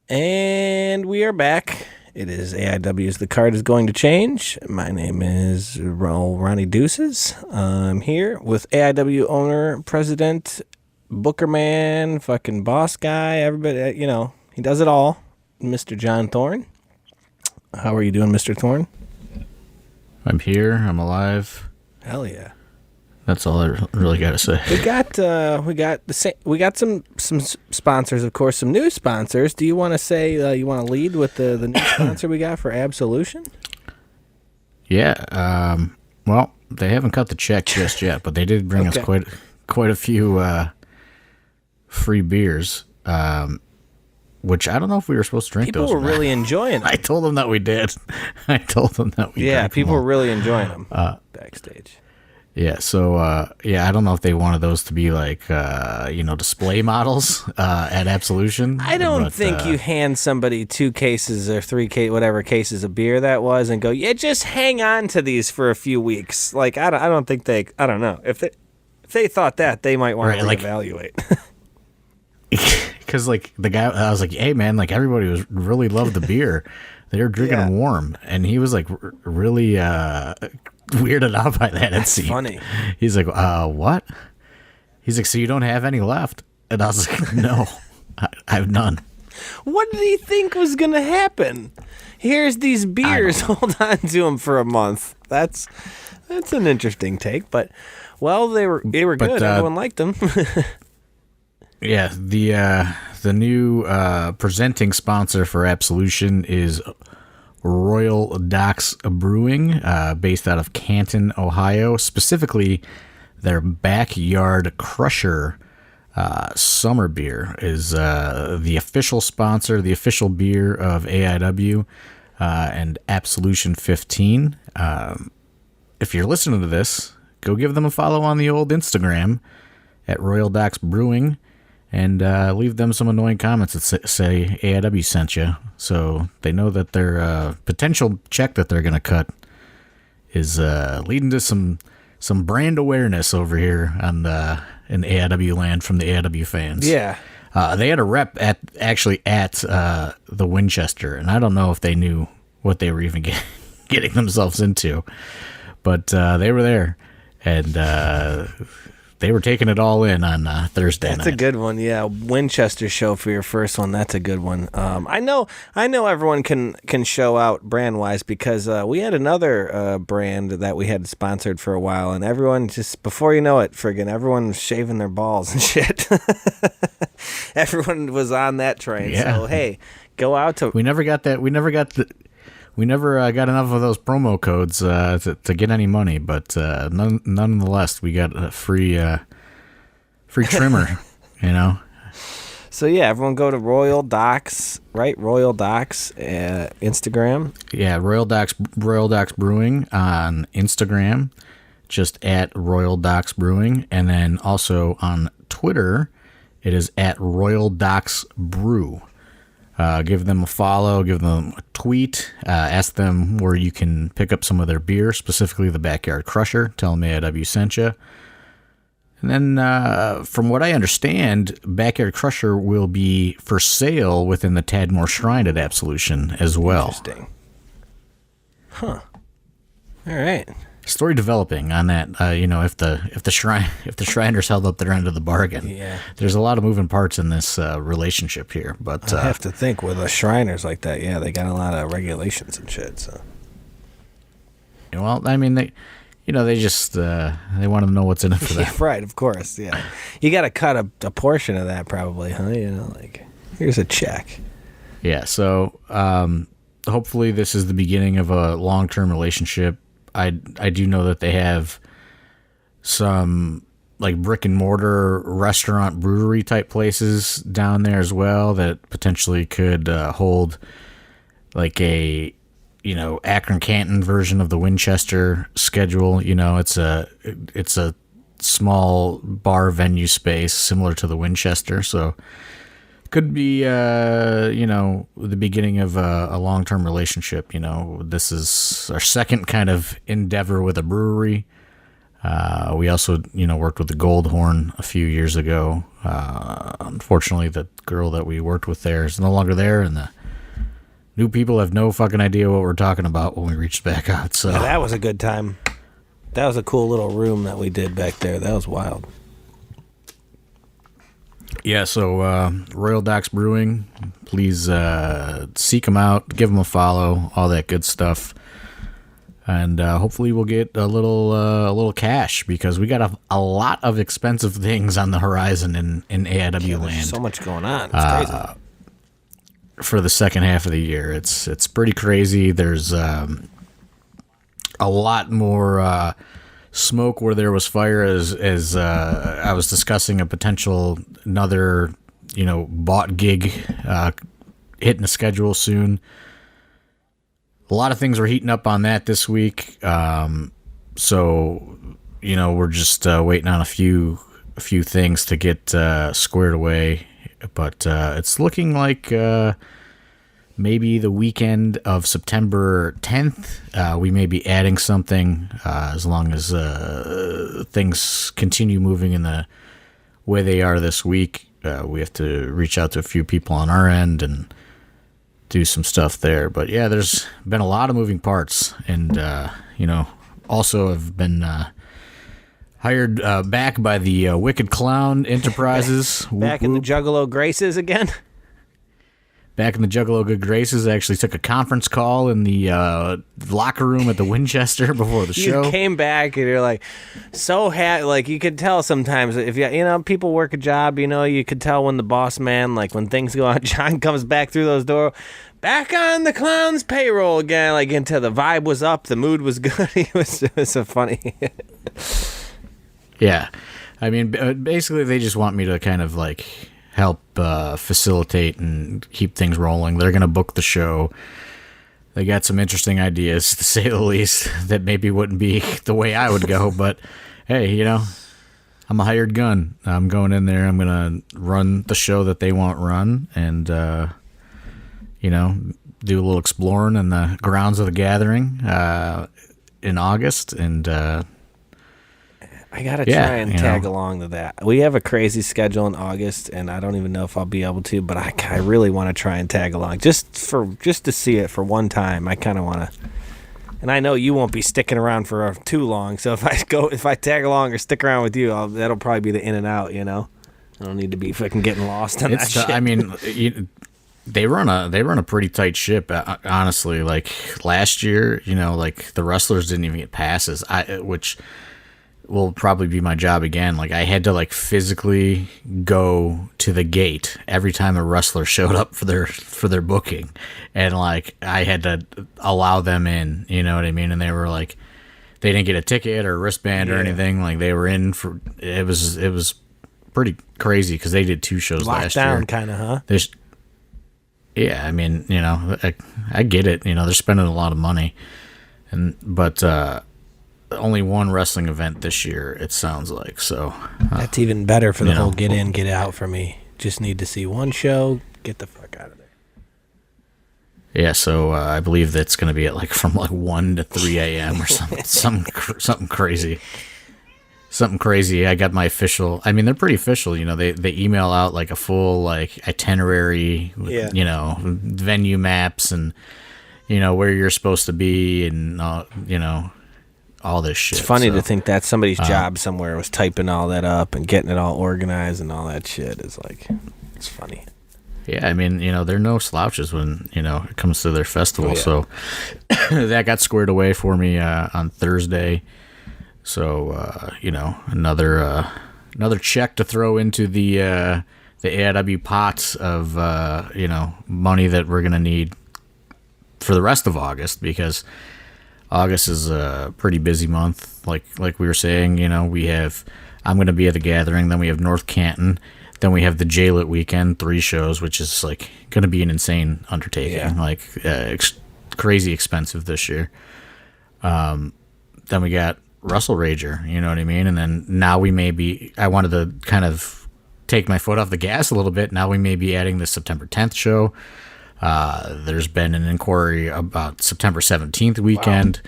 And we are back. It is AIW's The Card is Going to Change. My name is Ronnie Deuces. I'm here with AIW owner, president, booker man, fucking boss guy, everybody, he does it all, Mr. John Thorne. How are you doing, Mr. Thorne? I'm here. I'm alive. Hell yeah. That's all I really got to say. We got some sponsors, of course, some new sponsors. Do you want to say you want to lead with the new sponsor we got for Absolution? Yeah. Well, they haven't cut the check just yet, but they did bring us quite a few free beers. Which I don't know if we were supposed to drink those. People were really enjoying them. I told them that we did. Yeah, people were really enjoying them backstage. Yeah, so, I don't know if they wanted those to be like, display models at Absolution. I don't think you hand somebody 2 cases or 3 whatever cases of beer that was and go, yeah, just hang on to these for a few weeks. Like, I don't think I don't know. If they thought that, they might want to reevaluate. Because, the guy, I was like, hey, man, everybody really loved the beer. They were drinking them warm. And he was, really weirded out by that. That's funny. He's like, what? He's like, so you don't have any left? And I was like, no, I have none. What did he think was going to happen? Here's these beers. Hold on to them for a month. That's an interesting take. But, well, they were good. Everyone liked them. Yeah, the new presenting sponsor for Absolution is Royal Docks Brewing, based out of Canton, Ohio. Specifically, their Backyard Crusher summer beer is the official sponsor, the official beer of AIW and Absolution 15. If you're listening to this, go give them a follow on the old Instagram at Royal Docks Brewing. And leave them some annoying comments that say AIW sent you, so they know that their potential check that they're going to cut is leading to some brand awareness over here in AIW land from the AIW fans. Yeah, they had a rep at the Winchester, and I don't know if they knew what they were even getting themselves into, but they were there, and they were taking it all in on Thursday night. That's a good one, yeah. Winchester show for your first one. That's a good one. I know everyone can show out brand-wise because we had another brand that we had sponsored for a while, and everyone just, before you know it, everyone was shaving their balls and shit. Everyone was on that train. Yeah. So, hey, go out to... We never got enough of those promo codes to get any money, but nonetheless, we got a free trimmer, So yeah, everyone go to Royal Docks, right? Royal Docks Instagram. Yeah, Royal Docks Brewing on Instagram, just at Royal Docks Brewing, and then also on Twitter, it is at Royal Docks Brew. Give them a follow, give them a tweet, ask them where you can pick up some of their beer, specifically the Backyard Crusher. Tell them AIW sent you. And then, from what I understand, Backyard Crusher will be for sale within the Tadmor Shrine at Absolution as well. Interesting. Huh. All right. Story developing on that. If the Shriners held up their end of the bargain. Yeah. There's a lot of moving parts in this relationship here, but I have to think with the Shriners like that. Yeah, they got a lot of regulations and shit. So. Well, I mean they just they want to know what's in it for them. Yeah, right, of course. Yeah, you got to cut a portion of that probably, huh? Here's a check. Yeah. So hopefully this is the beginning of a long-term relationship. I do know that they have some brick and mortar restaurant brewery type places down there as well that potentially could hold a Akron Canton version of the Winchester schedule. It's a small bar venue space similar to the Winchester, so could be the beginning of a long-term relationship. This is our second kind of endeavor with a brewery. We also, worked with the Goldhorn a few years ago. Unfortunately, the girl that we worked with there is no longer there, and the new people have no fucking idea what we're talking about when we reached back out. So yeah, that was a good time. That was a cool little room that we did back there. That was wild. Yeah, so Royal Docks Brewing, please seek them out, give them a follow, all that good stuff. And hopefully we'll get a little cash, because we got a lot of expensive things on the horizon in AIW land. So much going on. It's crazy. For the second half of the year, it's pretty crazy. There's a lot more smoke where there was fire, as I was discussing a potential another bought gig hitting the schedule soon. A lot of things were heating up on that this week. So, we're just waiting on a few things to get squared away. But it's looking like maybe the weekend of September 10th, we may be adding something, as long as things continue moving in the way they are this week. We have to reach out to a few people on our end and do some stuff there. But yeah, there's been a lot of moving parts, and also have been hired back by the Wicked Clown Enterprises. Back in the Juggalo Graces again. Back in the Juggalo Good Graces. I actually took a conference call in the locker room at the Winchester before the show. You came back and you're like so happy. Like, you could tell sometimes if people work a job, you could tell when the boss man, like when things go on, John comes back through those doors, back on the clown's payroll again. Like, until the vibe was up, the mood was good. It was so funny. Yeah. I mean, basically they just want me to kind of like help facilitate and keep things rolling. They're going to book the show. They got some interesting ideas, to say the least, that maybe wouldn't be the way I would go. But hey, I'm a hired gun. I'm going in there. I'm going to run the show that they want run, and do a little exploring in the grounds of the Gathering in August. And I gotta try and tag along to that. We have a crazy schedule in August, and I don't even know if I'll be able to. But I really want to try and tag along, just to see it for one time. I kind of want to, and I know you won't be sticking around for too long. So if I tag along or stick around with you, that'll probably be the in and out. I don't need to be fucking getting lost on that shit. I mean, they run a pretty tight ship. Honestly, like last year, like the wrestlers didn't even get passes. Which will probably be my job again. Like, I had to like physically go to the gate every time a wrestler showed up for their booking, and like I had to allow them in. You know what I mean? And they were like, they didn't get a ticket or wristband or anything. Like, they were in for it. Was pretty crazy because they did 2 shows last year. Lockdown, kind of, huh? Yeah, I mean, I get it. They're spending a lot of money, but only one wrestling event this year, it sounds like. So that's even better for the whole get in, get out for me. Just need to see one show, get the fuck out of there. Yeah, so I believe that's going to be at from 1 to 3 a.m. or something crazy. Something crazy. I got my official. I mean, they're pretty official. They email out a full itinerary with, venue maps and where you're supposed to be and all this shit. It's funny to think that somebody's job somewhere was typing all that up and getting it all organized and all that shit. It's funny. Yeah, I mean, they're no slouches when it comes to their festival. So that got squared away for me on Thursday. So another check to throw into the AIW pots of money that we're gonna need for the rest of August, because August is a pretty busy month. Like we were saying, I'm gonna be at the Gathering, then we have North Canton, then we have the J-Lit weekend, 3 shows, which is gonna be an insane undertaking, crazy expensive this year. Then we got Russell Rager, you know what I mean? And then now I wanted to kind of take my foot off the gas a little bit. Now we may be adding the September 10th show. There's been an inquiry about September 17th weekend.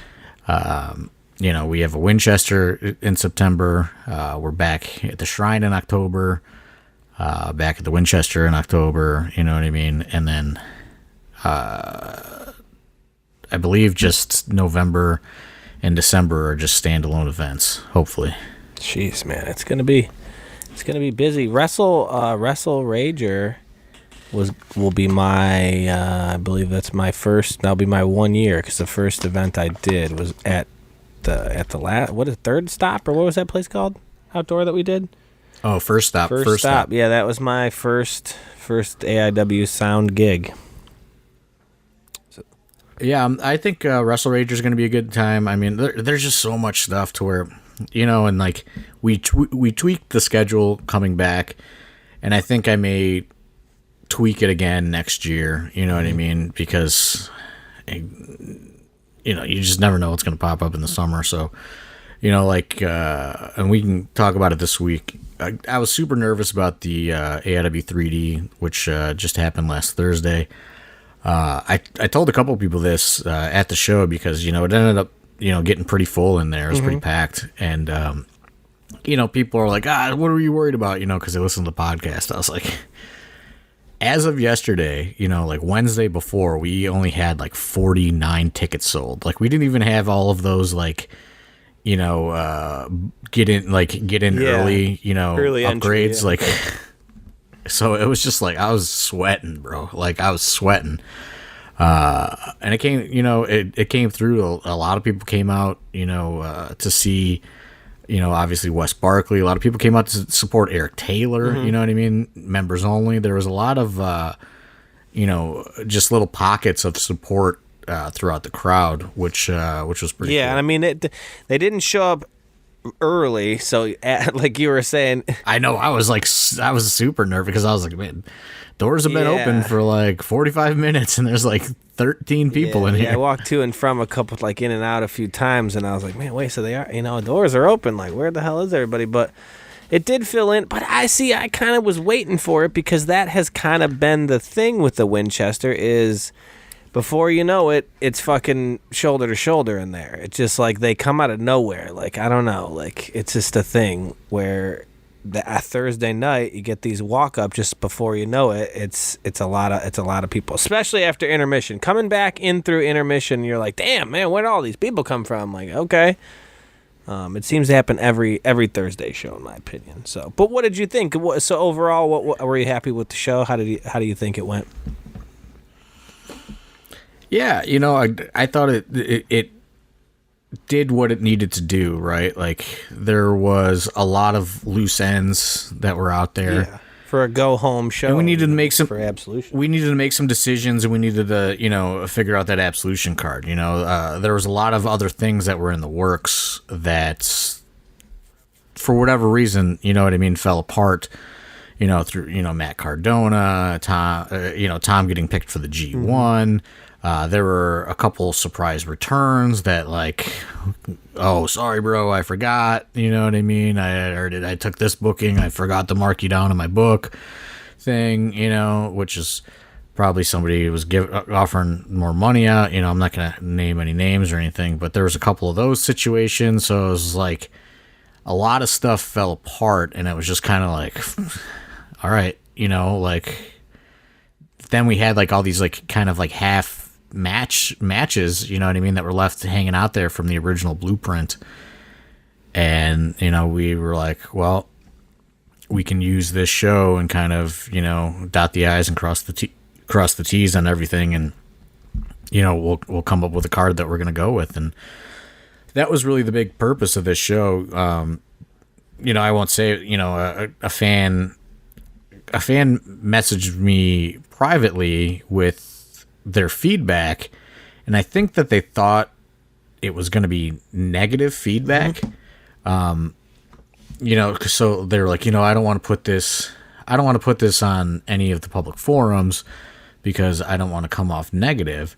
we have a Winchester in September. We're back at the Shrine in October. Back at the Winchester in October. You know what I mean? And then I believe just November and December are just standalone events. Hopefully. Jeez, man, it's gonna be busy. Wrestle Rager will be my I believe that's my first. That'll be my 1 year because the first event I did was at the last third stop, or what was that place called outdoor that we did? Oh, first stop. First stop. Yeah, that was my first AIW sound gig. Yeah, I think Wrestle Rager is going to be a good time. I mean, there's just so much stuff to where, and like we tweaked the schedule coming back, and I think I may tweak it again next year. You know what I mean? Because you just never know what's going to pop up in the summer. So, and we can talk about it this week. I was super nervous about the AIW 3D, which just happened last Thursday. I told a couple of people this at the show because, it ended up, getting pretty full in there. It was pretty packed. And, people are like, what are you worried about? Because they listen to the podcast. I was like, as of yesterday, like Wednesday before, we only had like 49 tickets sold. Like we didn't even have all of those, like, get in early, early upgrades. Entry, yeah. Like, so it was just like, I was sweating, bro. Like I was sweating. And it came, it came through. A lot of people came out, to see, obviously Wes Barkley. A lot of people came out to support Eric Taylor. You know what I mean? Members only. There was a lot of, just little pockets of support throughout the crowd, which was pretty. Yeah, cool. And I mean, they didn't show up early, so like you were saying. I know. I was super nervous because I was like, man, doors have been open for like 45 minutes, and there's like 13 people in here. Yeah, I walked to and from a couple, like in and out a few times, and I was like, man, wait, so they are, doors are open. Like, where the hell is everybody? But it did fill in. But I kind of was waiting for it because that has kind of been the thing with the Winchester is. Before you know it, it's fucking shoulder to shoulder in there. It's just like they come out of nowhere. Like, I don't know. Like, it's just a thing where a Thursday night you get these walk up just before you know it. It's a lot of people, especially after intermission. Coming back in through intermission, you're like, damn man, where'd all these people come from? Like, okay. It seems to happen every Thursday show, in my opinion. So, but what did you think? So overall, what were you happy with the show? How do you think it went? Yeah, I thought it did what it needed to do, right? Like there was a lot of loose ends that were out there for a go home show. And we needed to make some for Absolution. We needed to make some decisions, and we needed to figure out that Absolution card. There was a lot of other things that were in the works that, for whatever reason, fell apart. Through Matt Cardona, Tom getting picked for the G1. There were a couple surprise returns that like, oh, sorry, bro, I forgot. You know what I mean? I took this booking. I forgot to mark you down in my book thing, which is probably somebody who was offering more money out. I'm not going to name any names or anything, but there was a couple of those situations. So it was like a lot of stuff fell apart, and it was just kind of like, all right, like then we had like all these like kind of like half matches, that were left hanging out there from the original blueprint. And, we were like, well, we can use this show and kind of, dot the I's and cross the T's on everything. And, we'll come up with a card that we're going to go with. And that was really the big purpose of this show. I won't say, a fan messaged me privately with their feedback, and I think that they thought it was going to be negative feedback. So they're like, I don't want to put this on any of the public forums because I don't want to come off negative.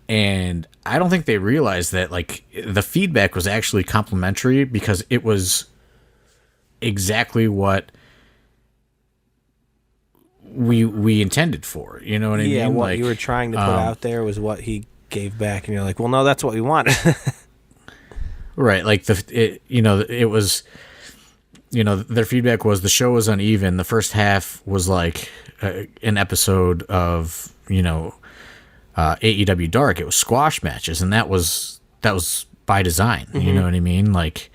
And I don't think they realized that like the feedback was actually complimentary because it was exactly what we intended for, you know what I mean? Yeah, what like, you were trying to put out there was what he gave back, and you're like, well, no, that's what we wanted. Right. Like it was, their feedback was the show was uneven. The first half was like an episode of, AEW Dark. It was squash matches, and that was by design. Mm-hmm. You know what I mean? Like,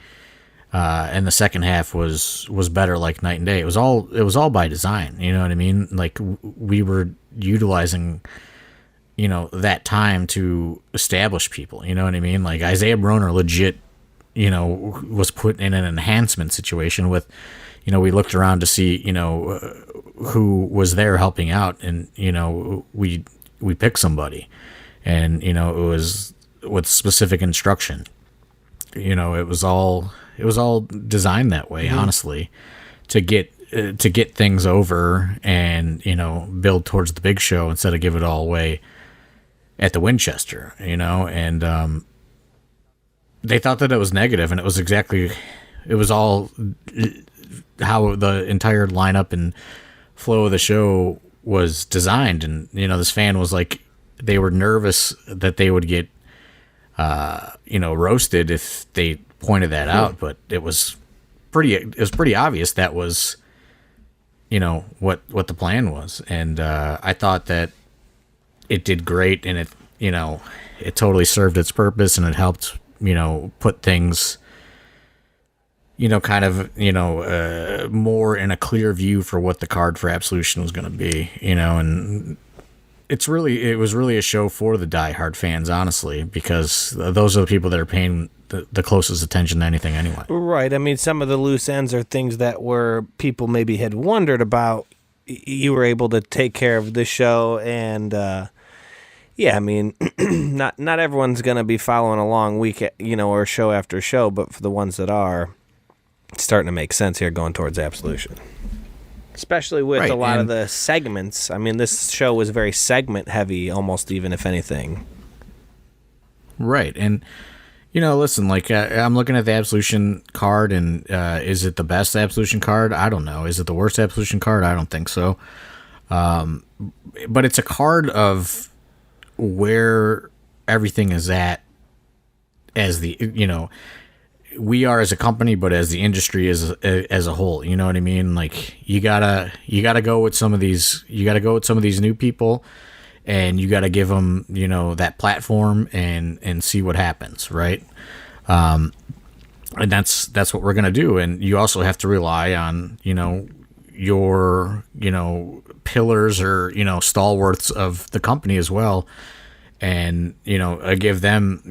and the second half was better, like night and day. It was all by design. You know what I mean? Like we were utilizing, that time to establish people. You know what I mean? Like Isaiah Broner legit, was put in an enhancement situation with, we looked around to see, who was there helping out, and we picked somebody, and it was with specific instruction. It was all designed that way, mm-hmm. honestly, to get things over and build towards the big show instead of give it all away at the Winchester, and they thought that it was negative, and it was all how the entire lineup and flow of the show was designed. And this fan was like, they were nervous that they would get roasted if they pointed that out, but it was pretty obvious that was what the plan was. And I thought that it did great, and it totally served its purpose, and it helped put things kind of more in a clear view for what the card for Absolution was going to be, and it was really a show for the diehard fans, honestly, because those are the people that are paying the closest attention to anything anyway. Right. I mean, some of the loose ends are things that were people maybe had wondered about. You were able to take care of the show, and yeah, I mean, not everyone's going to be following along week, or show after show, but for the ones that are, it's starting to make sense here going towards Absolution. Especially with a lot of the segments. I mean, this show was very segment heavy, almost even, if anything. Right. And, listen, like, I'm looking at the Absolution card, and is it the best Absolution card? I don't know. Is it the worst Absolution card? I don't think so. But it's a card of where everything is at as the, we are as a company, but as the industry as a whole, you know what I mean? Like you gotta go with some of these new people, and you gotta give them, that platform and see what happens. Right. And that's what we're going to do. And you also have to rely on, your, pillars or, stalwarts of the company as well. And, give them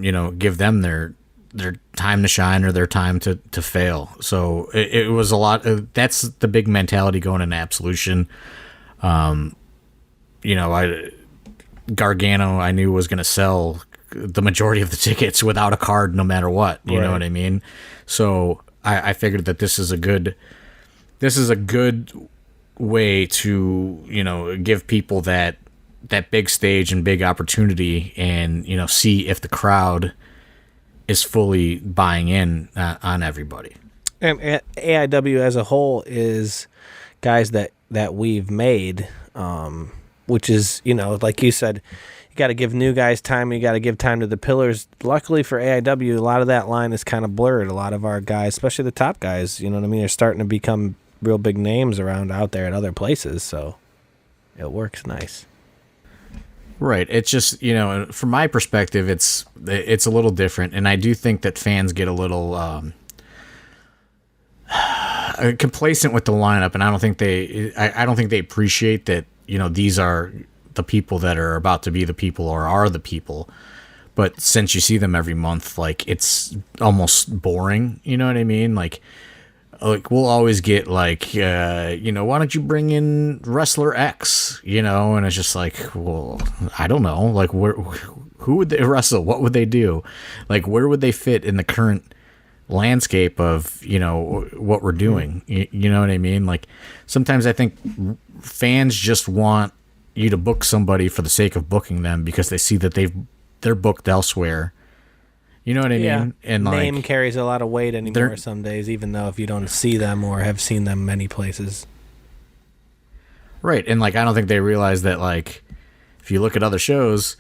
their time to shine or their time to fail. So it was a lot. That's the big mentality going into Absolution. Gargano, I knew was going to sell the majority of the tickets without a card, no matter what. You know what I mean? So I figured that this is a good way to, give people that big stage and big opportunity, and, see if the crowd is fully buying in on everybody. And AIW as a whole is guys that we've made, which is, like you said, you got to give new guys time. You got to give time to the pillars. Luckily for AIW, a lot of that line is kind of blurred. A lot of our guys, especially the top guys, are starting to become real big names around out there at other places. So it works nice. Right. It's just, from my perspective, it's a little different. And I do think that fans get a little complacent with the lineup. And I don't think they appreciate that, these are the people that are about to be the people or are the people. But since you see them every month, like, it's almost boring. You know what I mean? Like we'll always get why don't you bring in wrestler X, and it's just like, well, I don't know, like, who would they wrestle? What would they do? Like, where would they fit in the current landscape of, what we're doing? You know what I mean? Like, sometimes I think fans just want you to book somebody for the sake of booking them because they see that they're booked elsewhere. You know what I mean? And name carries a lot of weight anymore some days, even though if you don't see them or have seen them many places. Right. And I don't think they realize that, if you look at other shows,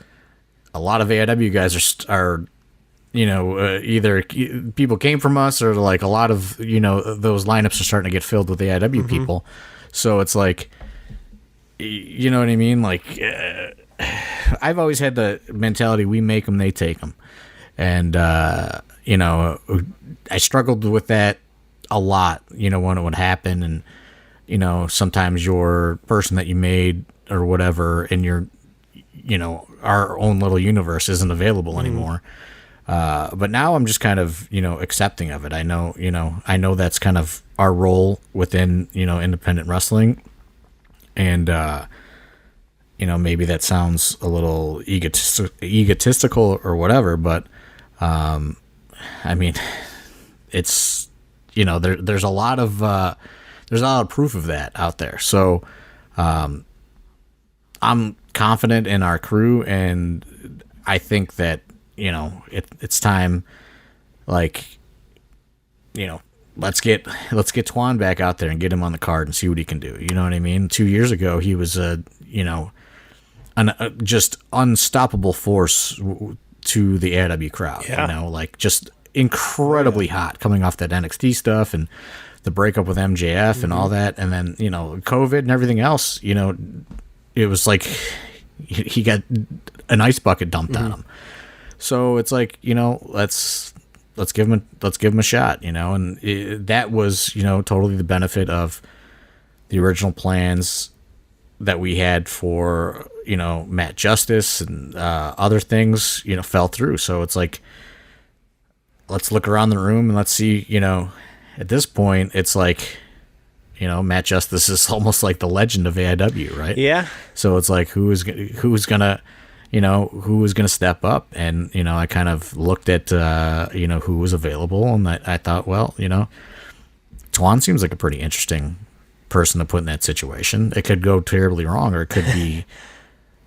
a lot of AIW guys are either people came from us or like a lot of, those lineups are starting to get filled with AIW people. So it's like, you know what I mean? Like, I've always had the mentality, we make them, they take them. And, I struggled with that a lot, when it would happen. And, sometimes your person that you made or whatever in your, our own little universe isn't available anymore. But now I'm just kind of, accepting of it. I know that's kind of our role within, independent wrestling. And, maybe that sounds a little egotistical or whatever, but, I mean, it's, there's a lot of proof of that out there. So, I'm confident in our crew, and I think that, it's time, like, let's get Twan back out there and get him on the card and see what he can do. You know what I mean? 2 years ago, he was a just unstoppable force to the AIW crowd. Yeah. Like just incredibly hot coming off that NXT stuff and the breakup with MJF and all that, and then COVID and everything else. It was like he got an ice bucket dumped on him. So it's like, let's give him a shot, and that was, totally the benefit of the original plans that we had for, Matt Justice and other things, fell through. So it's like, let's look around the room and let's see, at this point, it's like, Matt Justice is almost like the legend of AIW, right? Yeah. So it's like, who was gonna step up? And, I kind of looked at, who was available, and I thought, well, Twan seems like a pretty interesting person to put in that situation. It could go terribly wrong, or it could be,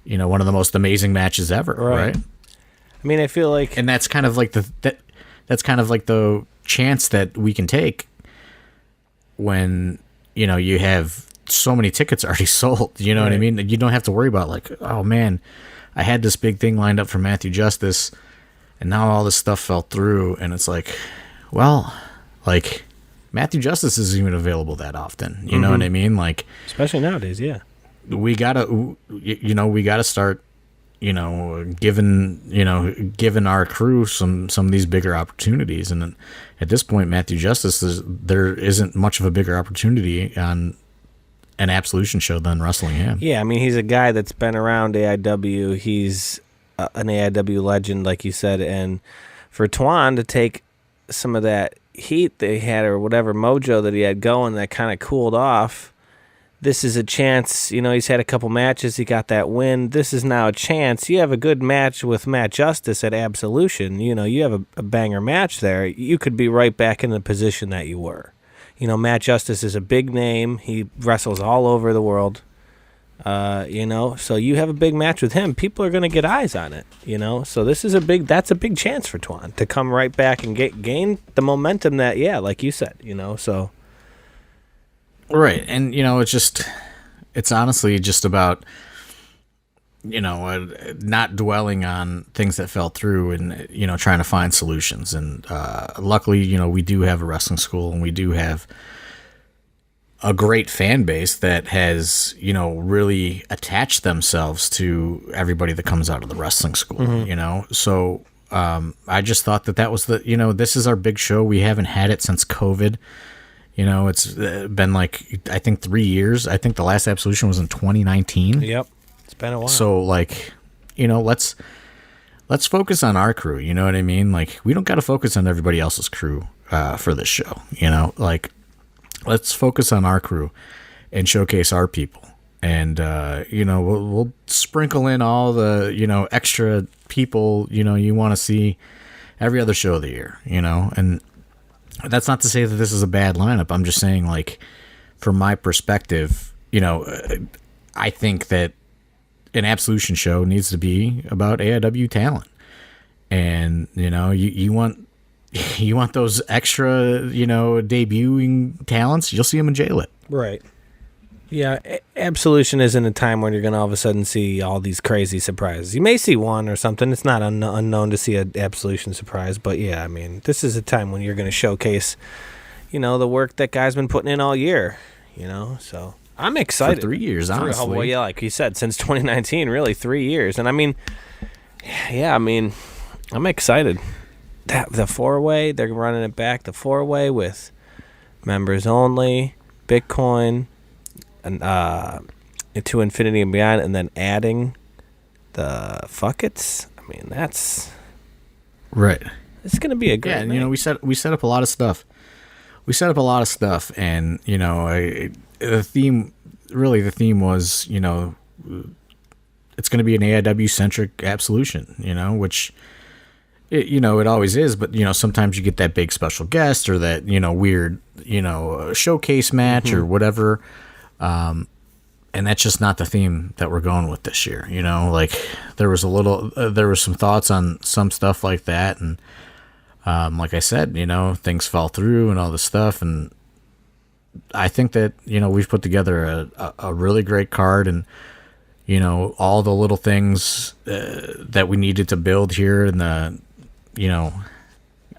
one of the most amazing matches ever, right? I mean, I feel like, and that's kind of like that's kind of like the chance that we can take when, you have so many tickets already sold. You know what I mean? You don't have to worry about like, oh man, I had this big thing lined up for Matthew Justice, and now all this stuff fell through. And it's like, well, like Matthew Justice isn't even available that often. You know what I mean? Like, especially nowadays. Yeah. We gotta start, giving our crew some of these bigger opportunities. And at this point, Matthew Justice, there isn't much of a bigger opportunity on an Absolution show than wrestling him. Yeah, I mean, he's a guy that's been around AIW. He's an AIW legend, like you said. And for Twan to take some of that heat they had, or whatever mojo that he had going, that kind of cooled off, this is a chance. He's had a couple matches. He got that win. This is now a chance. You have a good match with Matt Justice at Absolution. You have a banger match there. You could be right back in the position that you were. Matt Justice is a big name. He wrestles all over the world. So you have a big match with him. People are going to get eyes on it, So that's a big chance for Twan to come right back and gain the momentum that, like you said, so. Right. And, it's honestly just about, not dwelling on things that fell through and, trying to find solutions. And luckily, we do have a wrestling school, and we do have a great fan base that has, really attached themselves to everybody that comes out of the wrestling school, So I just thought that was this is our big show. We haven't had it since COVID. It's been like, I think 3 years. I think the last Absolution was in 2019. Yep. It's been a while. So like, let's focus on our crew. You know what I mean? Like, we don't got to focus on everybody else's crew for this show. Like, let's focus on our crew and showcase our people. And, we'll sprinkle in all the, extra people, you want to see every other show of the year, and that's not to say that this is a bad lineup. I'm just saying, like, from my perspective, I think that an Absolution show needs to be about AIW talent. And, you want those extra, debuting talents, you'll see them in J-Lit. Right. Yeah, Absolution isn't a time when you're going to all of a sudden see all these crazy surprises. You may see one or something. It's not unknown to see an Absolution surprise, but yeah, I mean, this is a time when you're going to showcase, the work that guys been putting in all year, so I'm excited. For 3 years, honestly. Well, yeah, like you said, since 2019, really 3 years. And I mean, I'm excited. The 4-way, they're running it back, the 4-way with members only, Bitcoin, and to Infinity and Beyond, and then adding the fuckets. I mean, that's right. It's gonna be a great. Yeah, and, night. we set up a lot of stuff. And the theme was, it's going to be an AIW centric Absolution, which it always is, but sometimes you get that big special guest or that weird showcase match or whatever, and that's just not the theme that we're going with this year. Like there was some thoughts on some stuff like that, and like I said, things fell through and all this stuff, and I think that we've put together a really great card, and all the little things that we needed to build here in the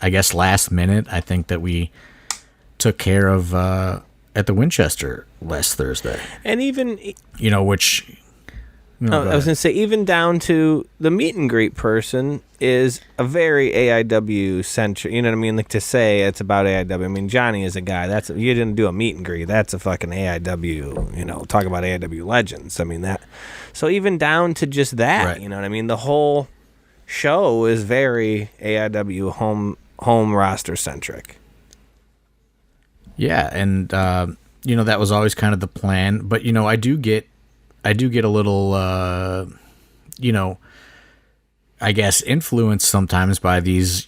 I guess last minute. I think that we took care of at the Winchester last Thursday, and even which I was gonna say, even down to the meet and greet person is a very AIW centric. You know what I mean? Like to say it's about AIW. I mean, Johnny is a guy. You didn't do a meet and greet. That's a fucking AIW. Talk about AIW legends. I mean that. So even down to just that, right. You know what I mean? The whole show is very AIW home roster centric. Yeah, and that was always kind of the plan. But I do get a little, I guess, influenced sometimes by these,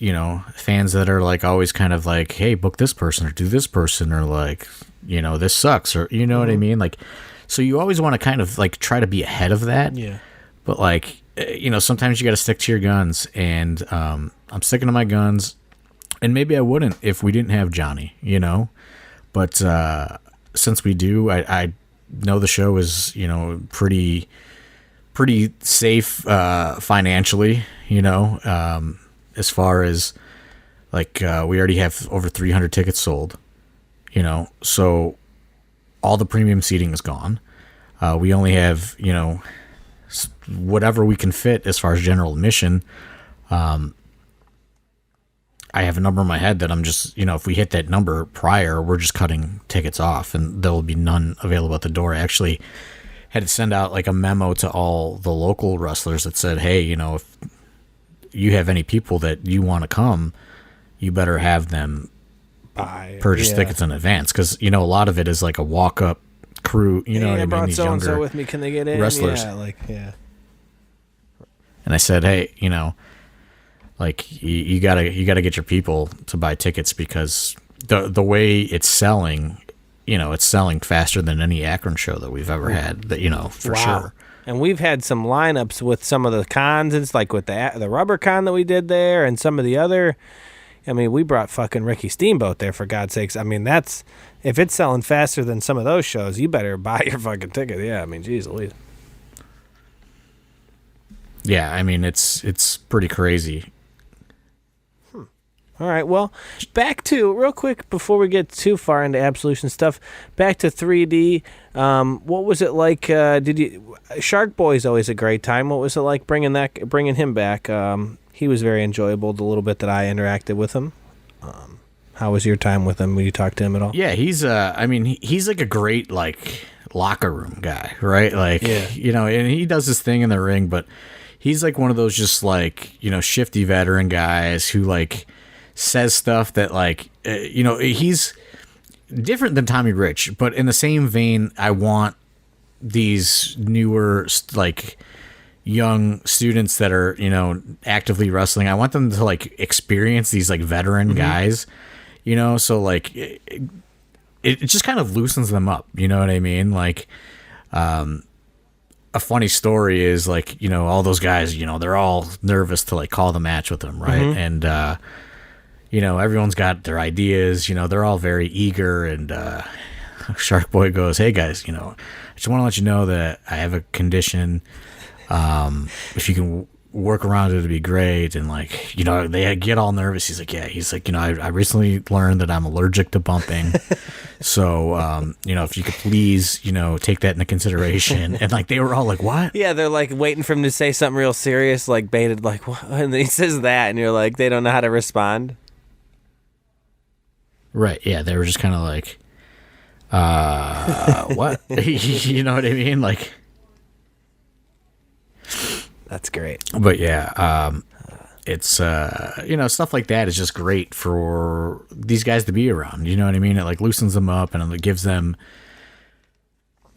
fans that are like always kind of like, hey, book this person or do this person or like, this sucks or what I mean? Like, so you always want to kind of like try to be ahead of that. Yeah. But like, sometimes you got to stick to your guns, and I'm sticking to my guns, and maybe I wouldn't if we didn't have Johnny, but since we do, I know the show is, pretty safe financially, as far as like we already have over 300 tickets sold, so all the premium seating is gone. We only have, whatever we can fit as far as general admission. I have a number in my head that I'm just, if we hit that number prior, we're just cutting tickets off and there will be none available at the door. I actually had to send out like a memo to all the local wrestlers that said, hey, if you have any people that you want to come, you better have them purchase tickets in advance. Cause a lot of it is like a walk up crew, what I mean? Brought These so-and-so younger with me. Can they get in? wrestlers. Yeah. And I said, hey, like you gotta get your people to buy tickets because the way it's selling, it's selling faster than any Akron show that we've ever had. That for sure. And we've had some lineups with some of the cons. It's like with the rubber con that we did there, and some of the other. I mean, we brought fucking Ricky Steamboat there, for God's sakes. I mean, that's if it's selling faster than some of those shows, you better buy your fucking ticket. Yeah, I mean, geez Louise. Yeah, I mean it's pretty crazy. All right, well, back to, real quick, before we get too far into Absolution stuff, back to 3D. What was it like? Shark Boy's always a great time. What was it like bringing him back? He was very enjoyable, the little bit that I interacted with him. How was your time with him? Will you talk to him at all? Yeah, he's like a great, like, locker room guy, right? Like, yeah. And he does his thing in the ring, but he's like one of those just, like, shifty veteran guys who, like, says stuff that like he's different than Tommy Rich, but in the same vein, I want these newer like young students that are actively wrestling. I want them to like experience these like veteran guys, so like it just kind of loosens them up. You know what I mean? Like a funny story is like all those guys they're all nervous to like call the match with them, right? And everyone's got their ideas, they're all very eager and Shark Boy goes, "Hey guys, I just want to let you know that I have a condition. If you can work around it, it'd be great." And like, they get all nervous. He's like, "Yeah." He's like, I recently learned that I'm allergic to bumping. So, if you could please, take that into consideration. And like, they were all like, "What?" Yeah, they're like waiting for him to say something real serious, like baited, like, what? And then he says that, and you're like, they don't know how to respond. Right. Yeah. They were just kind of like, what? You know what I mean? Like, that's great. But yeah, it's stuff like that is just great for these guys to be around. You know what I mean? It like loosens them up and it gives them,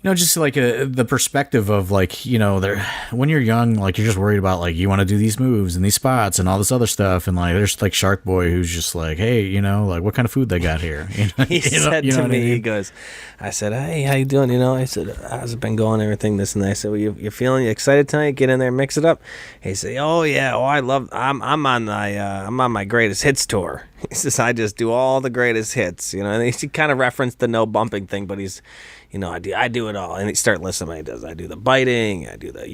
just like the perspective of like, they're, when you're young, like you're just worried about like you want to do these moves and these spots and all this other stuff, and like there's like Shark Boy who's just like, hey, like what kind of food they got here? He said to me, he goes, I said, hey, how you doing? I said, how's it been going? Everything this and that. I said, well, you're feeling excited tonight? Get in there, and mix it up. He said, oh yeah, I'm on my greatest hits tour. He says, I just do all the greatest hits, and he kind of referenced the no bumping thing, but he's, I do it all. And he start listening when he does. I do the biting, I do the,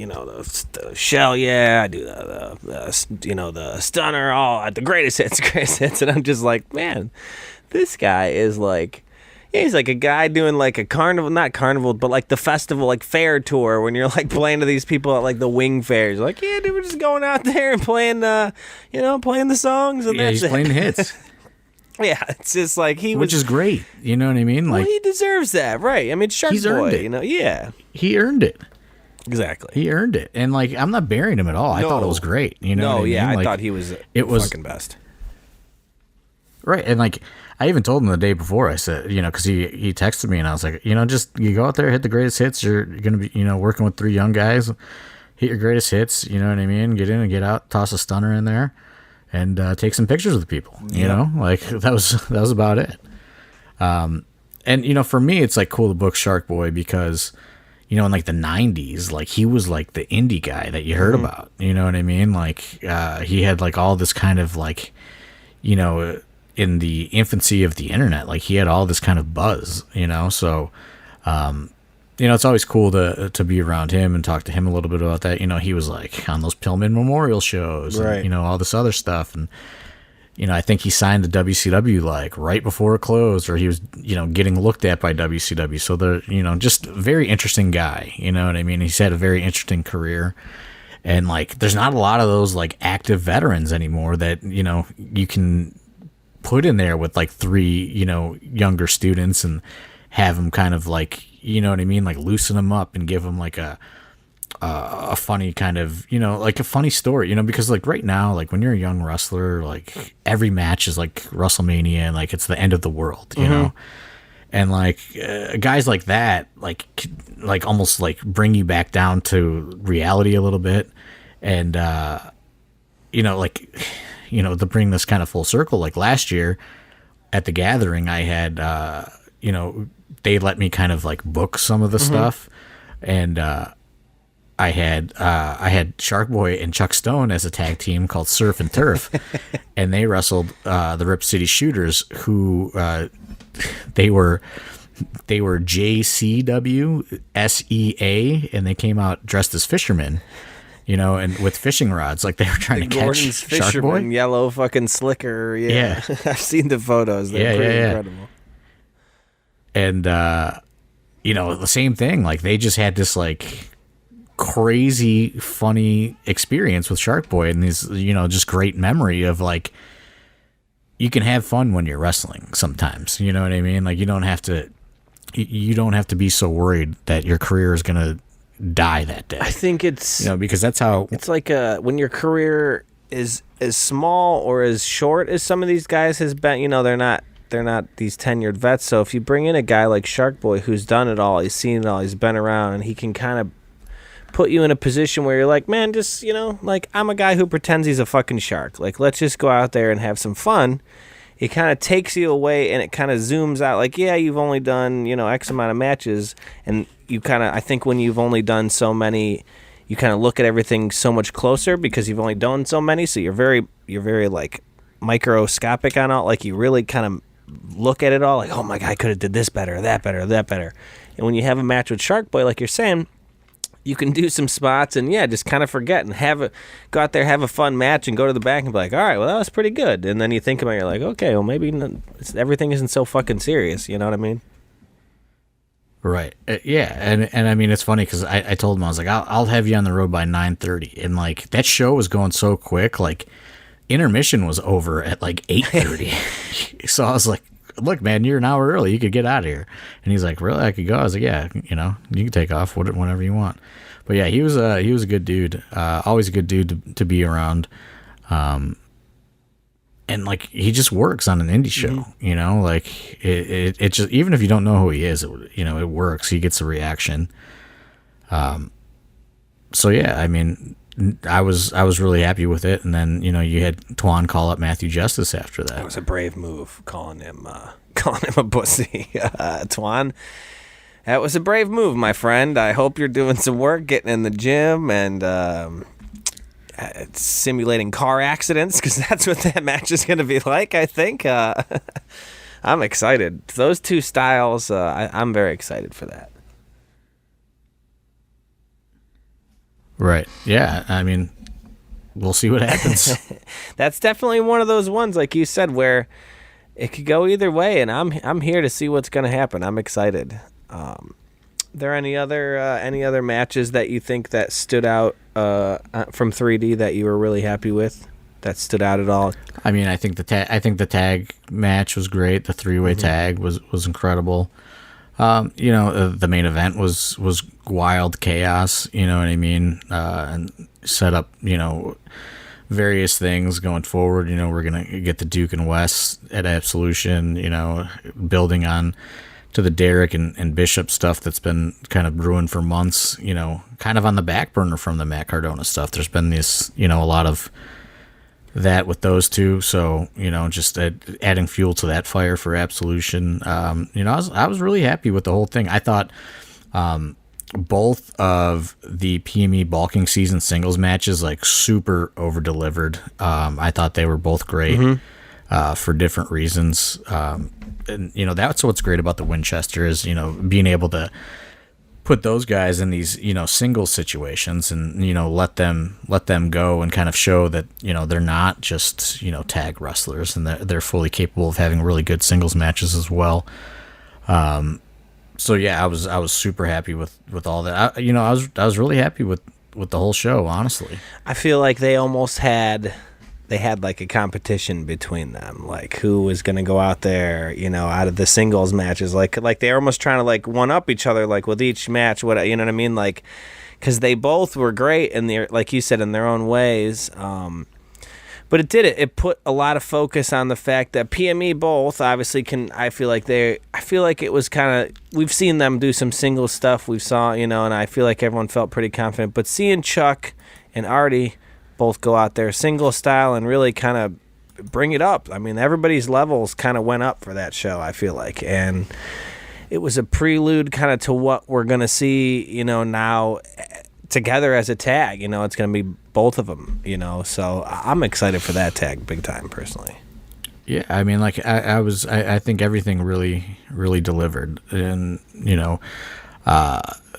the shell, I do the stunner, all the greatest hits. And I'm just like, man, this guy is like, he's like a guy doing like a carnival, not carnival, but like the festival, like fair tour when you're like playing to these people at like the wing fairs. Like, yeah, dude, we're just going out there and playing, playing the songs. And he's playing the hits. Yeah, it's just like which is great. You know what I mean? Like, well, he deserves that, right? I mean, Shark he's Boy, earned it. Yeah. He earned it. Exactly. He earned it. And like, I'm not burying him at all. I thought it was great. You know what I mean? I thought he was fucking best. Right. And like, I even told him the day before, I said, because he texted me and I was like, just you go out there, hit the greatest hits. You're going to be, working with 3 young guys, hit your greatest hits. You know what I mean? Get in and get out, toss a stunner in there. And take some pictures with people, like that was about it. And for me, it's like cool to book Shark Boy because, in like the 90s, like he was like the indie guy that you heard about. You know what I mean? Like he had like all this kind of like, in the infancy of the internet, like he had all this kind of buzz. So. It's always cool to be around him and talk to him a little bit about that. He was like on those Pillman Memorial shows, right. And, all this other stuff. And, I think he signed to WCW like right before it closed, or he was, getting looked at by WCW. So they're, just a very interesting guy. You know what I mean? He's had a very interesting career. And like, there's not a lot of those like active veterans anymore that, you can put in there with like 3, younger students and have them kind of like, you know what I mean? Like loosen them up and give them like a funny kind of, like a funny story, because like right now, like when you're a young wrestler, like every match is like WrestleMania and like it's the end of the world, you know? And like guys like that, like almost like bring you back down to reality a little bit. And, to bring this kind of full circle, like last year at the Gathering, I had, they let me kind of like book some of the stuff, and I had Shark Boy and Chuck Stone as a tag team called Surf and Turf, and they wrestled the Rip City Shooters, who they were JCW SEA, and they came out dressed as fishermen. And with fishing rods, like they were trying to Gordon's catch Shark Boy. Yellow fucking slicker. Yeah. I've seen the photos. They're pretty incredible. And, the same thing, like they just had this like crazy funny experience with Shark Boy and these, just great memory of like, you can have fun when you're wrestling sometimes, you know what I mean? Like you don't have to be so worried that your career is going to die that day. I think it's, because that's how it's like, when your career is as small or as short as some of these guys has been, they're not these tenured vets. So if you bring in a guy like Shark Boy who's done it all, he's seen it all, he's been around, and he can kind of put you in a position where you're like, man, just, like I'm a guy who pretends he's a fucking shark. Like, let's just go out there and have some fun. It kind of takes you away and it kind of zooms out. Like, yeah, you've only done, X amount of matches. And you kind of, I think when you've only done so many, you kind of look at everything so much closer because you've only done so many. So you're very like microscopic on it. Like you really kind of look at it all like, oh my God, I could have did this better, or that better, or that better. And when you have a match with Shark Boy, like you're saying, you can do some spots and just kind of forget and go out there, have a fun match, and go to the back and be like, all right, well, that was pretty good. And then you think about it, you're like, okay, well, maybe everything isn't so fucking serious. You know what I mean? Right. Yeah. And I mean, it's funny because I told him, I was like, I'll have you on the road by 9:30. And like that show was going so quick, like intermission was over at like 8:30. So I was like, look, man, you're an hour early. You could get out of here. And he's like, really? I could go? I was like, yeah, you can take off whenever you want. But yeah, he was a good dude. Always a good dude to be around. And like he just works on an indie show, like it just, even if you don't know who he is, it works. He gets a reaction. So yeah, I mean, I was really happy with it. And then, you had Twan call up Matthew Justice after that. That was a brave move, calling him a pussy. Twan, that was a brave move, my friend. I hope you're doing some work, getting in the gym and simulating car accidents, because that's what that match is going to be like, I think. I'm excited. Those two styles, I'm very excited for that. Right. Yeah. I mean, we'll see what happens. That's definitely one of those ones, like you said, where it could go either way, and I'm here to see what's going to happen. I'm excited. There any other matches that you think that stood out from 3D that you were really happy with, that stood out at all? I mean, I think the tag match was great. The 3-way tag was incredible. The main event was wild chaos, you know what I mean? And set up, various things going forward. We're going to get the Duke and Wes at Absolution, building on to the Derek and Bishop stuff that's been kind of brewing for months, kind of on the back burner from the Matt Cardona stuff. There's been this, a lot of that with those two. So, just adding fuel to that fire for Absolution. I was really happy with the whole thing. I thought both of the PME bulking season singles matches, like, super over-delivered. I thought they were both great for different reasons. And, that's what's great about the Winchester is, being able to put those guys in these, singles situations and, let them go and kind of show that, they're not just, tag wrestlers, and they're fully capable of having really good singles matches as well. So yeah, I was super happy with all that. I was really happy with the whole show, honestly. I feel like they almost had like a competition between them, like who was going to go out there, out of the singles matches, like they're almost trying to like one up each other, like with each match, what I mean, like, because they both were great in their, like you said, in their own ways. But it put a lot of focus on the fact that PME both obviously I feel like it was kind of, we've seen them do some single stuff, and I feel like everyone felt pretty confident, but seeing Chuck and Artie both go out there single style and really kind of bring it up. I mean, everybody's levels kind of went up for that show, I feel like. And it was a prelude kind of to what we're going to see, now together as a tag. It's going to be both of them, So I'm excited for that tag big time, personally. Yeah, I mean, like, I think everything really, really delivered. And,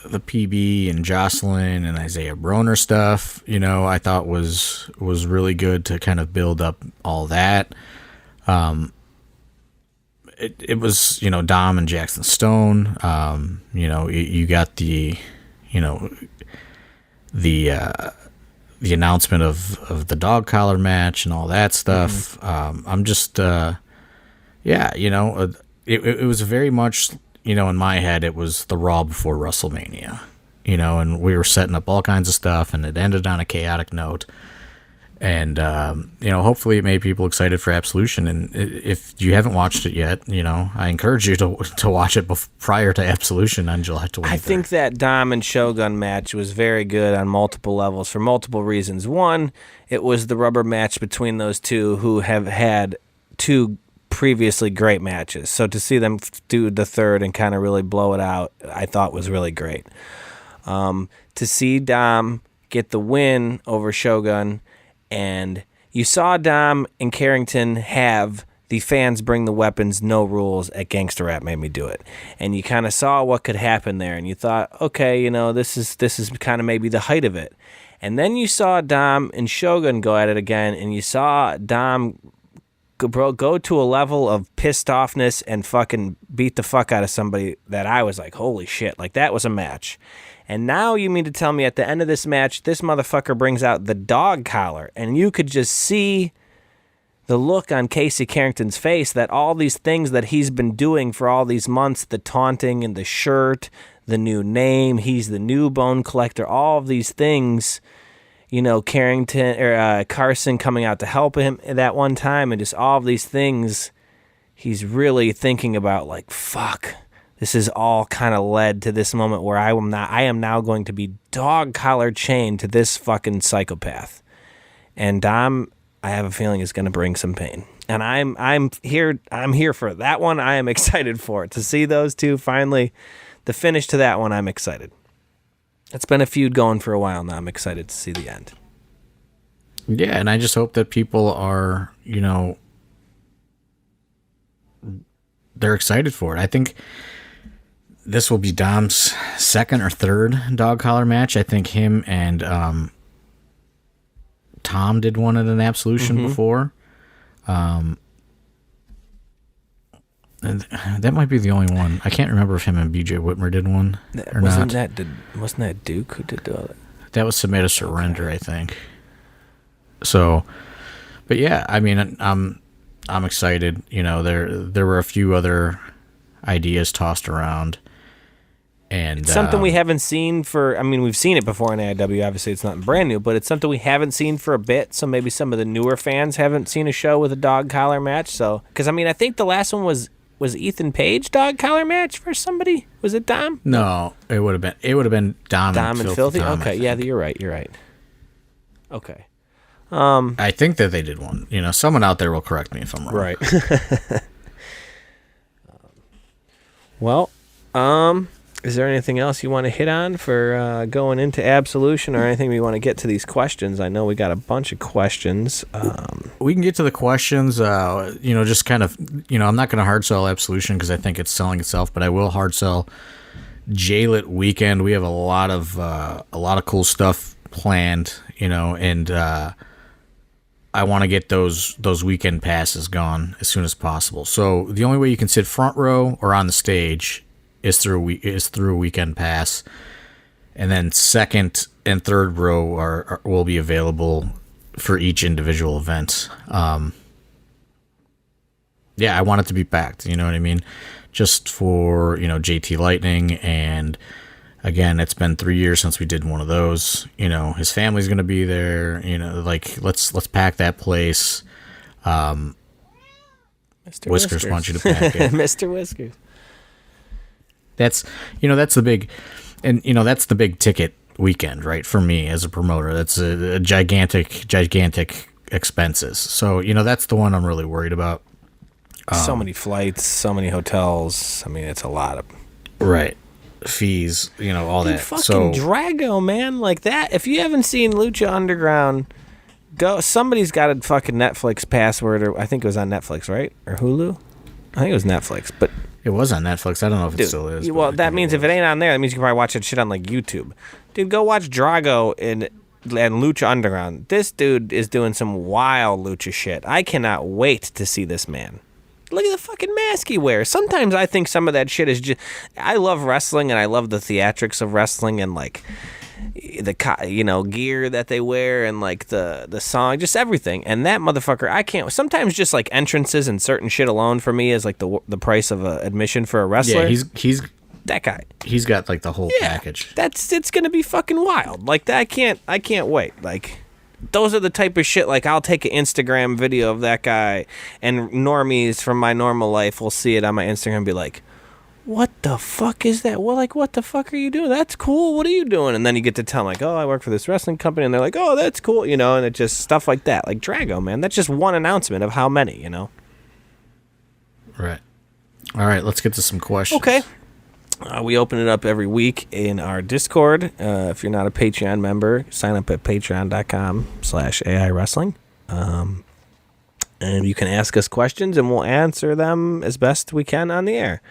the PB and Jocelyn and Isaiah Broner stuff, I thought was really good to kind of build up all that. It was, Dom and Jackson Stone. You got the announcement of the dog collar match and all that stuff. I'm just, it was very much, in my head, it was the Raw before WrestleMania, and we were setting up all kinds of stuff, and it ended on a chaotic note. And, hopefully it made people excited for Absolution. And if you haven't watched it yet, I encourage you to watch it prior to Absolution on July 23rd. I think that Dom and Shogun match was very good on multiple levels for multiple reasons. One, it was the rubber match between those two who have had two previously great matches. So to see them do the third and kind of really blow it out, I thought was really great. To see Dom get the win over Shogun, and you saw Dom and Carrington have the fans bring the weapons, no rules at Gangsta Rap made me do it. And you kind of saw what could happen there, and you thought, okay, this is kind of maybe the height of it. And then you saw Dom and Shogun go at it again, and you saw Dom go to a level of pissed offness and fucking beat the fuck out of somebody that I was like, holy shit, like that was a match. And now you mean to tell me at the end of this match, this motherfucker brings out the dog collar, and you could just see the look on Casey Carrington's face that all these things that he's been doing for all these months, the taunting and the shirt, the new name, he's the new bone collector, all of these things, Carrington or Carson coming out to help him at that one time, and just all of these things, he's really thinking about like, fuck, this is all kind of led to this moment where I am now going to be dog collar chained to this fucking psychopath. And Dom, I have a feeling, is going to bring some pain. And I'm here for that one. I am excited for it. To see those two finally, the finish to that one, I'm excited. It's been a feud going for a while now. I'm excited to see the end. Yeah, and I just hope that people are, they're excited for it. I think this will be Dom's second or third dog collar match. I think him and Tom did one at an Absolution before. And that might be the only one. I can't remember if him and BJ Whitmer did one or wasn't not. Wasn't that Duke who did all that? That was Submit or Surrender, I think. So, but yeah, I mean, I'm excited. There were a few other ideas tossed around. And it's something we haven't seen we've seen it before in AIW. Obviously, it's not brand new, but it's something we haven't seen for a bit. So maybe some of the newer fans haven't seen a show with a dog collar match. So, because I think the last one was Ethan Page dog collar match for somebody. Was it Dom? No, it would have been Dom and Filthy. Tom, okay, yeah, you're right. Okay. I think that they did one. Someone out there will correct me if I'm wrong. Right. Well, is there anything else you want to hit on for going into Absolution, or anything we want to get to these questions? I know we got a bunch of questions. We can get to the questions, just kind of, I'm not going to hard sell Absolution because I think it's selling itself, but I will hard sell J-Lit Weekend. We have a lot of cool stuff planned, and I want to get those weekend passes gone as soon as possible. So the only way you can sit front row or on the stage is through a weekend pass, and then second and third row will be available for each individual event. I want it to be packed. You know what I mean? Just for JT Lightning, and again, it's been 3 years since we did one of those. His family's gonna be there. Let's pack that place. Mr. Whiskers wants you to pack it. Mr. Whiskers. That's the big, and that's the big ticket weekend, right? For me as a promoter, that's a gigantic expenses. So that's the one I'm really worried about. So many flights, so many hotels. It's a lot of right fees, all that. Fucking Drago, man, like that. If you haven't seen Lucha Underground, go. Somebody's got a fucking Netflix password, or I think it was on Netflix, right, or Hulu. I think it was Netflix, but. It was on Netflix. I don't know if it still is. Well, that means if it ain't on there, that means you can probably watch that shit on like YouTube. Dude, go watch Drago and Lucha Underground. This dude is doing some wild lucha shit. I cannot wait to see this man. Look at the fucking mask he wears. Sometimes I think some of that shit is just... I love wrestling, and I love the theatrics of wrestling, and like the gear that they wear, and like the song, just everything. And that motherfucker, I can't. Sometimes just like entrances and certain shit alone for me is like the price of admission for a wrestler. Yeah, he's that guy. He's got like the whole package. It's gonna be fucking wild. Like that, I can't wait. Like those are the type of shit. Like I'll take an Instagram video of that guy, and normies from my normal life will see it on my Instagram and be like, what the fuck is that? Well, like, what the fuck are you doing? That's cool. What are you doing? And then you get to tell them, like, oh, I work for this wrestling company. And they're like, oh, that's cool. And it's just stuff like that. Like Drago, man. That's just one announcement of how many, Right. All right, let's get to some questions. Okay. We open it up every week in our Discord. If you're not a Patreon member, sign up at patreon.com/AI Wrestling. And you can ask us questions, and we'll answer them as best we can on the air.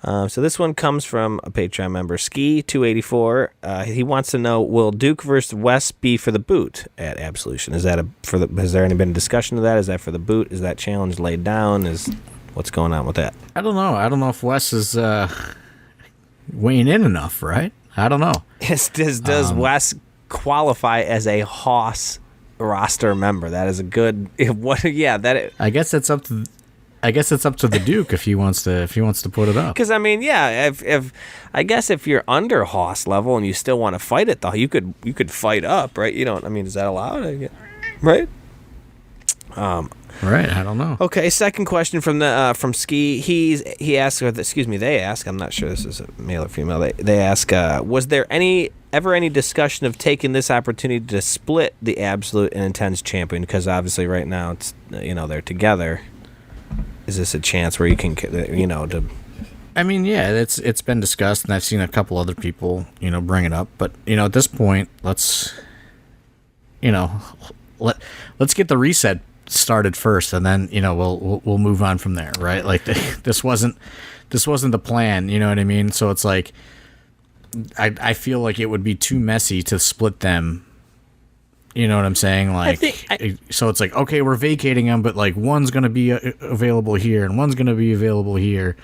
So this one comes from a Patreon member, Ski284. He wants to know, will Duke versus Wes be for the boot at Absolution? Has there been a discussion of that? Is that for the boot? Is that challenge laid down? What's going on with that? I don't know. I don't know if Wes is weighing in enough, right? I don't know. Does Wes qualify as a Hoss roster member? That is a good. I guess it's up to. I guess it's up to the Duke if he wants to put it up. Because I mean, yeah, if you're under Hoss level and you still want to fight it, though, you could fight up, right? You don't. I mean, is that allowed? Right. Right. I don't know. Okay. Second question from Ski. He asks, they ask. I'm not sure this is a male or female. They ask, was there ever any discussion of taking this opportunity to split the Absolute and Intense champion? Because obviously right now it's they're together. Is this a chance where you can, to... I mean, yeah, it's been discussed, and I've seen a couple other people, bring it up. But, at this point, let's get the reset started first, and then, we'll move on from there, right? Like, this wasn't the plan, you know what I mean? So it's like, I feel like it would be too messy to split them. You know what I'm saying? Like, so it's like, okay, we're vacating them, but like one's going to be available here and one's going to be available here.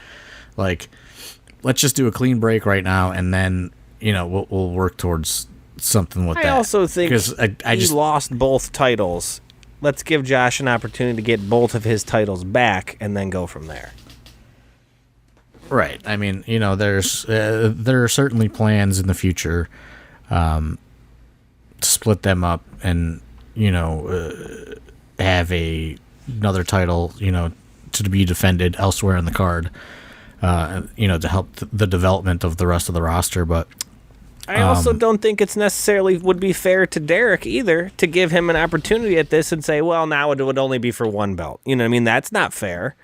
Like, let's just do a clean break right now, and then we'll work towards something with that. I also think because I just lost both titles. Let's give Josh an opportunity to get both of his titles back, and then go from there. Right. I mean, there are certainly plans in the future. To split them up and have another title to be defended elsewhere in the card to help the development of the rest of the roster. But I also don't think it's necessarily would be fair to Derek either to give him an opportunity at this and say, well, now it would only be for one belt. You know what I mean? That's not fair.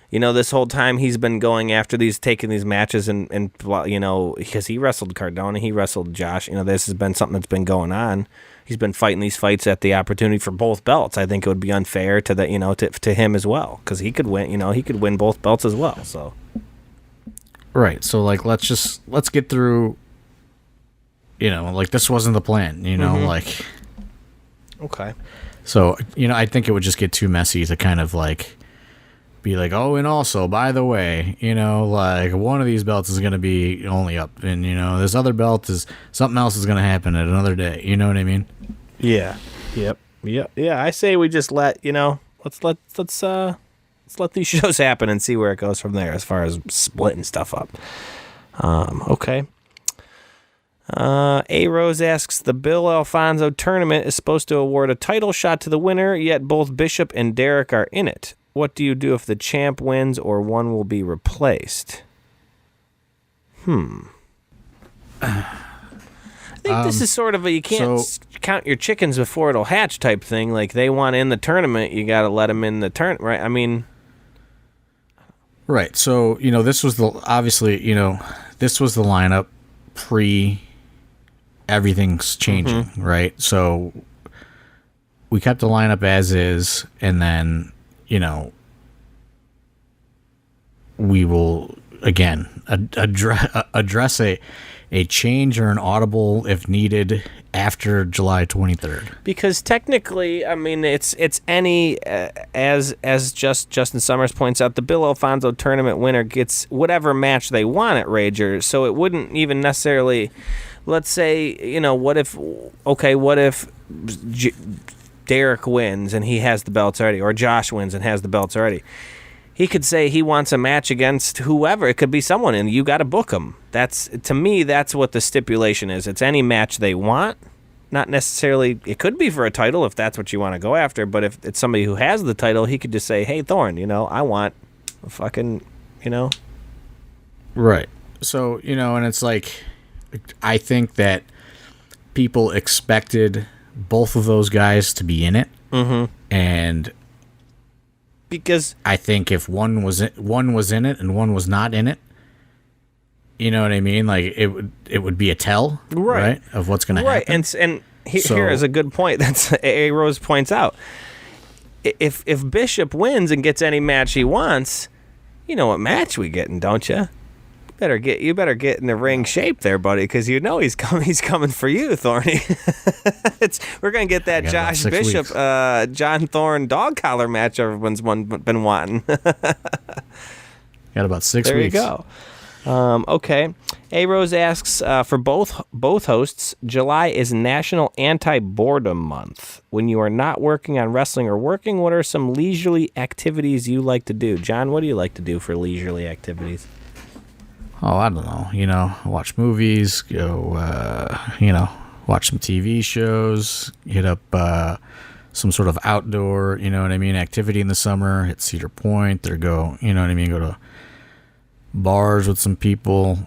This whole time he's been going after taking these matches and because he wrestled Cardona, he wrestled Josh. This has been something that's been going on. He's been fighting these fights at the opportunity for both belts. I think it would be unfair to to him as well, because he could win. He could win both belts as well. So, right. So let's get through. This wasn't the plan. Okay. So I think it would just get too messy to kind of be like, oh, and also, by the way, one of these belts is going to be only up, and, this other belt is, something else is going to happen at another day. You know what I mean? Yeah. Yep. Yeah. I say we just let's let these shows happen and see where it goes from there as far as splitting stuff up. Okay. A Rose asks, the Bill Alfonso tournament is supposed to award a title shot to the winner, yet both Bishop and Derek are in it. What do you do if the champ wins or one will be replaced? I think this is sort of you can't count your chickens before it'll hatch type thing. Like, they want in the tournament, you got to let them in the tournament, right? I mean... Right, so, this was the lineup everything's changing, right? So, we kept the lineup as is, and then... we will again address a change or an audible if needed after July 23rd. Because technically, I mean, it's any as Justin Summers points out, the Bill Alfonso tournament winner gets whatever match they want at Rager. So it wouldn't even necessarily. Let's say what if Derek wins and he has the belts already, or Josh wins and has the belts already. He could say he wants a match against whoever. It could be someone, and you got to book them. To me, that's what the stipulation is. It's any match they want, not necessarily. It could be for a title if that's what you want to go after. But if it's somebody who has the title, he could just say, "Hey, Thorne, I want a fucking, Right. So and it's like, I think that people expected both of those guys to be in it, and because I think if one was in it and one was not in it, you know what I mean? Like it would be a tell, right, of what's going to happen. Right, and here is a good point that A Rose points out. if Bishop wins and gets any match he wants, you know what match we getting, don't you? You better get in the ring shape there, buddy, because you know he's coming for you, Thorny. We're gonna get that Josh Bishop, John Thorne dog collar match everyone's been wanting. Got about 6 weeks. There you go. Okay. A Rose asks for both hosts. July is National Anti-Boredom Month. When you are not working on wrestling or working, what are some leisurely activities you like to do? John, what do you like to do for leisurely activities? Oh, I don't know. Watch movies, go, watch some TV shows, hit up some sort of outdoor, activity in the summer, hit Cedar Point, or go, go to bars with some people,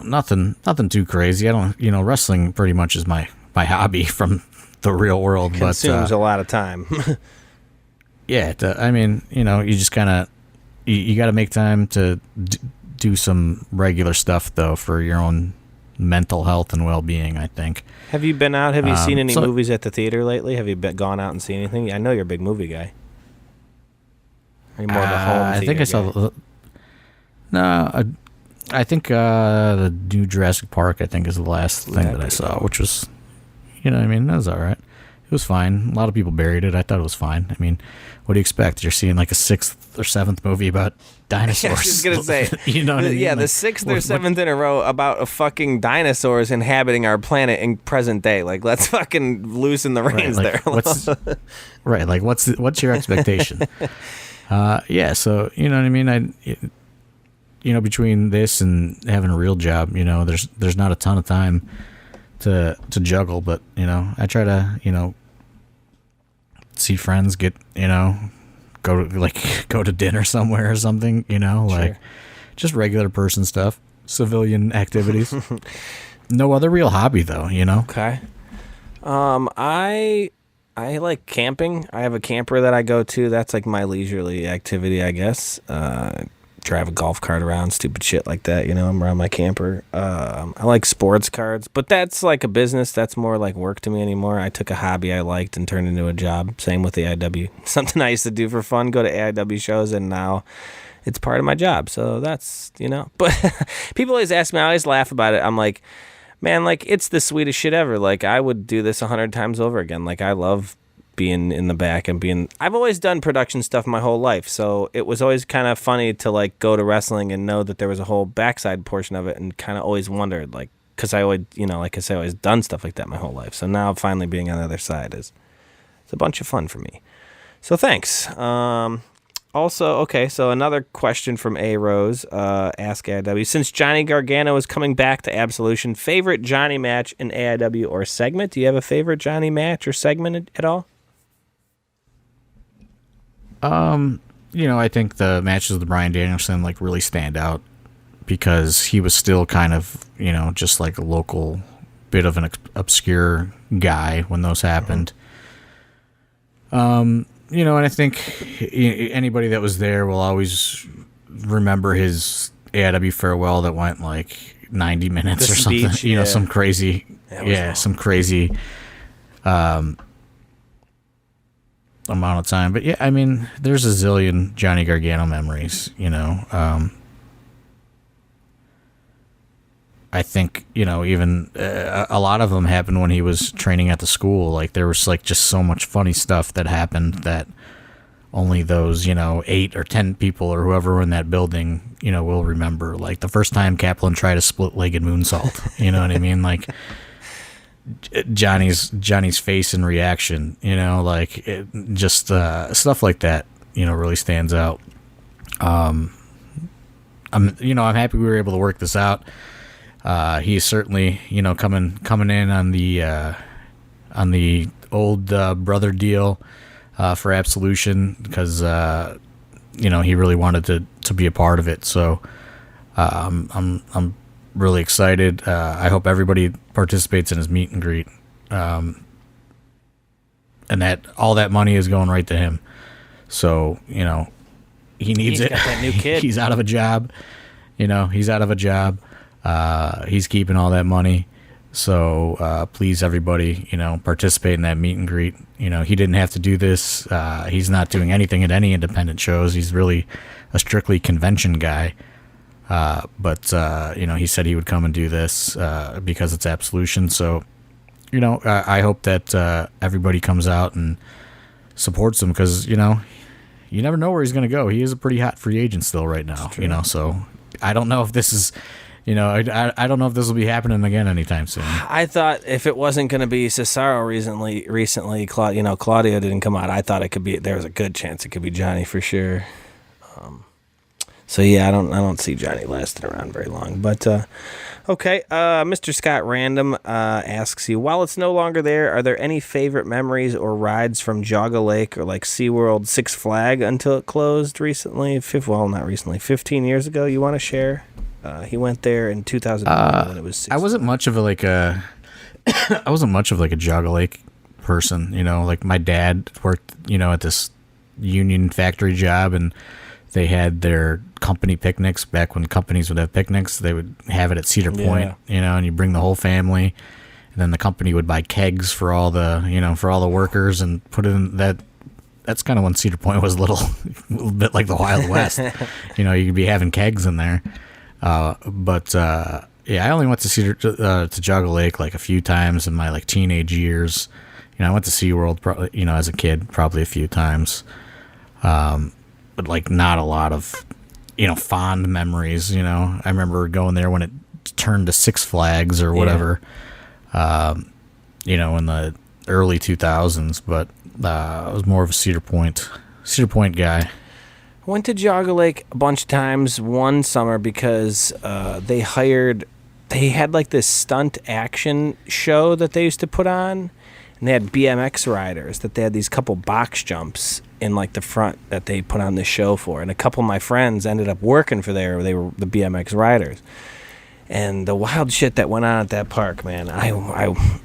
nothing too crazy. I don't, wrestling pretty much is my hobby from the real world. Consumes a lot of time. Yeah, you just kind of, you got to make time to do some regular stuff, though, for your own mental health and well-being, I think. Have you been out? Have you seen any movies at the theater lately? Have you gone out and seen anything? I know you're a big movie guy. Are you more of a home I think I saw... No, I think the new Jurassic Park, I think, is the last thing that I saw, which was, that was all right. It was fine. A lot of people buried it. I thought it was fine. I mean, what do you expect? You're seeing like a 6th or 7th movie about dinosaurs. I was just going to say, what I mean? Yeah, the 6th or 7th in a row about a fucking dinosaurs inhabiting our planet in present day. Like, let's fucking loosen the reins there. What's your expectation? Yeah, so, you know what I mean? Between this and having a real job, there's not a ton of time to juggle, but, I try to, see friends, go to dinner somewhere or something, Sure. Just regular person stuff, civilian activities. No other real hobby though, Okay. I like camping. I have a camper that I go to. That's like my leisurely activity, I guess. Drive a golf cart around, stupid shit like that, I'm around my camper. I like sports cards, but that's like a business. That's more like work to me anymore. I took a hobby I liked and turned into a job. Same with the AIW. Something I used to do for fun, go to AIW shows, and now it's part of my job. So that's, but people always ask me, I always laugh about it. I'm like, man, like, it's the sweetest shit ever. Like, I would do this 100 times over again. Like, I love being in the back and I've always done production stuff my whole life, so it was always kind of funny to like go to wrestling and know that there was a whole backside portion of it, and kind of always wondered, like, because I always, like I say, always done stuff like that my whole life. So now finally being on the other side it's a bunch of fun for me. So thanks. Also, okay, so another question from A Rose, ask AIW. Since Johnny Gargano is coming back to Absolution, favorite Johnny match in AIW or segment? Do you have a favorite Johnny match or segment at all? I think the matches with Bryan Danielson really stand out because he was still kind of, just like a local bit of an obscure guy when those happened. And I think anybody that was there will always remember his AIW farewell that went like 90 minutes or something, speech, some crazy, some crazy, amount of time. But yeah, I mean, there's a zillion Johnny Gargano memories, I think, even a lot of them happened when he was training at the school. Like, there was just so much funny stuff that happened that only those, 8 or 10 people or whoever were in that building, will remember. Like the first time Kaplan tried a split-legged moonsault, you know what I mean? Like, Johnny's face and reaction, stuff like that, really stands out. I'm happy we were able to work this out. He's certainly, coming in on the old brother deal for Absolution because he really wanted to be a part of it. So I'm really excited. I hope everybody participates in his meet and greet, and that all that money is going right to him. So he needs it. Got that new kid. He's out of a job. He's keeping all that money. So please, everybody, participate in that meet and greet. He didn't have to do this. He's not doing anything at any independent shows. He's really a strictly convention guy. But he said he would come and do this because it's Absolution. So, I hope that everybody comes out and supports him because, you never know where he's going to go. He is a pretty hot free agent still right now, so I don't know if this is, I don't know if this will be happening again anytime soon. I thought if it wasn't going to be Cesaro recently, Claudio didn't come out. I thought there was a good chance it could be Johnny for sure. So yeah, I don't see Johnny lasting around very long. But okay, Mr. Scott Random asks you, while it's no longer there, are there any favorite memories or rides from Jogga Lake or like SeaWorld, Six Flag until it closed recently? Not recently, 15 years ago. You want to share? He went there in 2001 when it was. I wasn't much of a Jogga Lake person. Like my dad worked, at this union factory job, and they had their company picnics back when companies would have picnics. They would have it at Cedar Point, and you bring the whole family, and then the company would buy kegs for all the workers and put it in that. That's kind of when Cedar Point was a little bit like the Wild West. You could be having kegs in there. I only went to Jogga Lake like a few times in my like teenage years. I went to SeaWorld probably, as a kid, probably a few times. But like not a lot of, fond memories. I remember going there when it turned to Six Flags or whatever, in the early 2000s. But I was more of a Cedar Point guy. Went to Jogga Lake a bunch of times one summer because they had like this stunt action show that they used to put on, and they had BMX riders that they had these couple box jumps in like the front that they put on this show for, and a couple of my friends ended up working for there. They were the BMX riders, and the wild shit that went on at that park, man.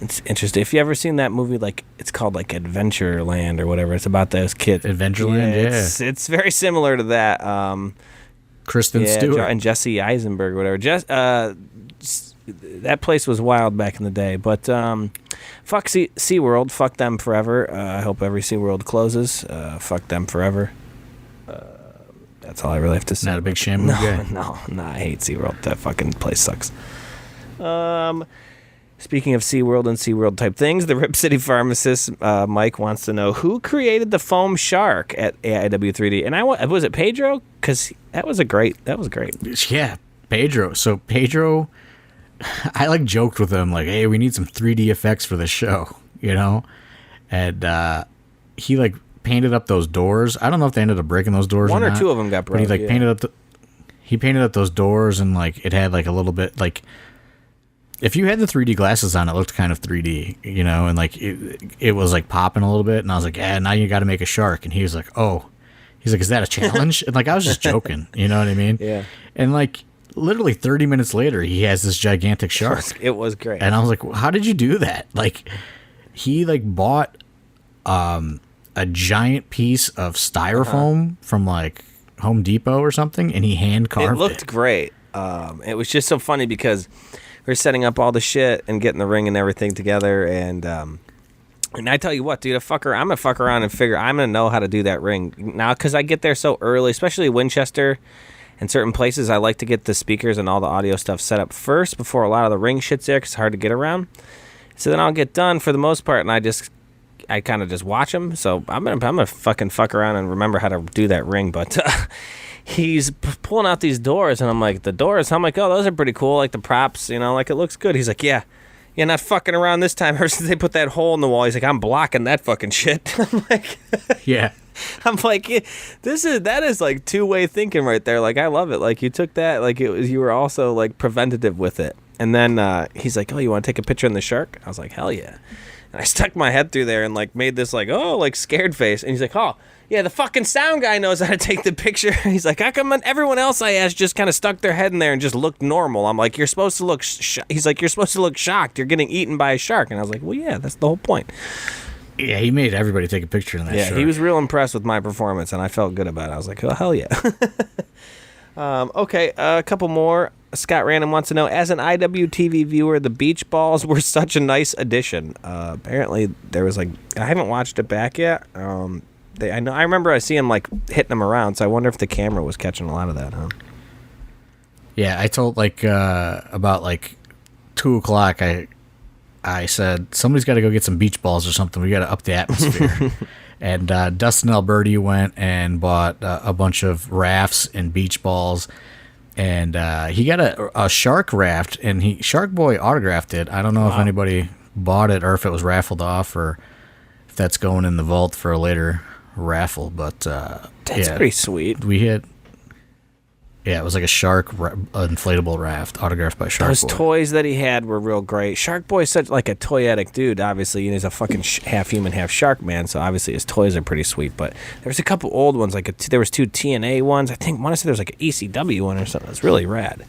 It's interesting. If you ever seen that movie, like it's called like Adventureland or whatever, it's about those kids. Adventureland, it's very similar to that. Kristen Stewart and Jesse Eisenberg, or whatever. That place was wild back in the day, but fuck SeaWorld, fuck them forever. I hope every SeaWorld closes. Fuck them forever. That's all I really have to say. Not a big Shamu guy. No, I hate SeaWorld. That fucking place sucks. Speaking of SeaWorld and SeaWorld type things, the Rip City pharmacist Mike wants to know who created the foam shark at AIW3D, and was it Pedro? Because that was great. Yeah, Pedro. So Pedro, I like joked with him like, hey, we need some 3D effects for this show, and he like painted up those doors. I don't know if they ended up breaking those doors. One or or two of them got broken. But he painted up those doors, and like it had like a little bit like if you had the 3D glasses on, it looked kind of 3D, and like it was like popping a little bit. And I was like, now you got to make a shark. And he was like, is that a challenge? And like I was just joking, you know what I mean? Yeah. And like literally 30 minutes later, he has this gigantic shark. It was great. And I was like, how did you do that? Like he like bought a giant piece of styrofoam from like Home Depot or something, and he hand carved it. It looked great. It was just so funny because we're setting up all the shit and getting the ring and everything together, and I tell you what, dude, I'm gonna fuck around and figure I'm gonna know how to do that ring now because I get there so early, especially Winchester and certain places. I like to get the speakers and all the audio stuff set up first before a lot of the ring shit's there because it's hard to get around. So then I'll get done for the most part, and I kind of just watch him. So I'm gonna fucking fuck around and remember how to do that ring. But he's pulling out these doors, and I'm like, the doors? I'm like, oh, those are pretty cool, like the props, like it looks good. He's like, yeah, not fucking around this time. Ever since they put that hole in the wall, he's like, I'm blocking that fucking shit. I'm like, yeah. I'm like, that is like two-way thinking right there. Like, I love it. Like, you took that, like you were also like preventative with it. And then he's like, oh, you want to take a picture in the shark? I was like, hell yeah. And I stuck my head through there and like made this like, oh, like scared face. And he's like, oh, yeah, the fucking sound guy knows how to take the picture. He's like, how come everyone else I asked just kind of stuck their head in there and just looked normal? I'm like, you're supposed to look he's like, you're supposed to look shocked. You're getting eaten by a shark. And I was like, well, yeah, that's the whole point. Yeah, he made everybody take a picture in that shark. Yeah, he was real impressed with my performance, and I felt good about it. I was like, oh, hell yeah. Okay, a couple more. Scott Random wants to know, as an IWTV viewer, the beach balls were such a nice addition. Apparently, there was I haven't watched it back yet. I remember I see him hitting them around, so I wonder if the camera was catching a lot of that, huh? Yeah, I told about 2:00. I said somebody's got to go get some beach balls or something. We got to up the atmosphere. And Dustin Alberti went and bought a bunch of rafts and beach balls, and he got a shark raft, and Shark Boy autographed it. I don't know if anybody bought it or if it was raffled off or if that's going in the vault for a later raffle. But that's pretty sweet. It was like a shark inflatable raft autographed by Shark Boy. Those toys that he had were real great. Shark Boy's such a toyetic dude, obviously. He's a fucking half human, half shark man, so obviously his toys are pretty sweet. But there's a couple old ones, there was 2 TNA ones. I want to say there was an ECW one or something. It's really rad.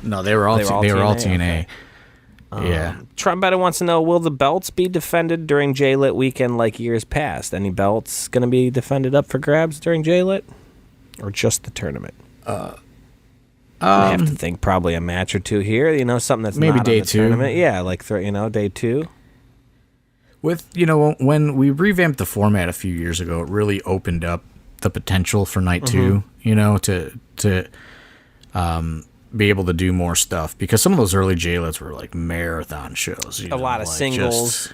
No, they were all TNA. Okay. Yeah. Trombetta wants to know, will the belts be defended during J-Lit weekend like years past? Any belts going to be defended up for grabs during J-Lit? Or just the tournament? I have to think probably a match or two here. Something that's maybe not day on the 2. Tournament. Yeah, day 2. With when we revamped the format a few years ago, it really opened up the potential for night 2. To be able to do more stuff, because some of those early J-Lits were marathon shows. A lot of singles.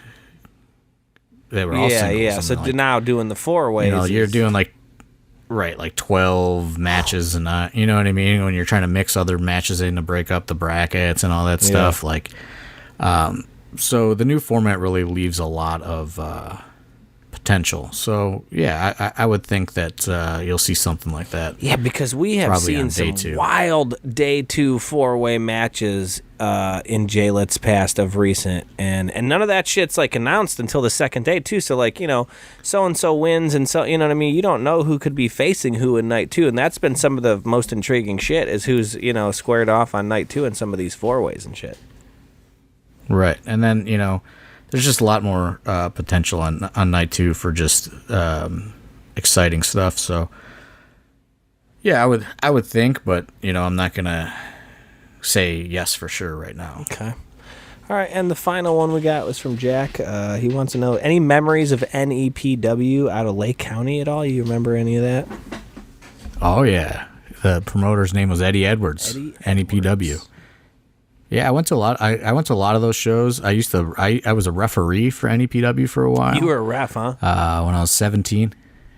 They were all singles. Yeah. So now doing the 4-ways. You're doing 12 matches and you know what I mean, when you're trying to mix other matches in to break up the brackets and all that stuff. So the new format really leaves a lot of potential. So yeah, I would think that you'll see something like that. Yeah, because we have seen some wild day 2 4-way matches in J-Lit's past of recent, and none of that shit's announced until the second day too. So so and so wins, and so you know what I mean. You don't know who could be facing who in night 2, and that's been some of the most intriguing shit, is who's squared off on night 2 in some of these 4-ways and shit. Right, and then there's just a lot more potential on night 2 for just exciting stuff. So yeah, I would think, but I'm not gonna say yes for sure right now. Okay. All right, and the final one we got was from Jack. He wants to know, any memories of NEPW out of Lake County at all? You remember any of that? Oh yeah, the promoter's name was Eddie Edwards. NEPW. Yeah, I went to a lot. I went to a lot of those shows. I was a referee for NEPW for a while. You were a ref, huh? When I was 17.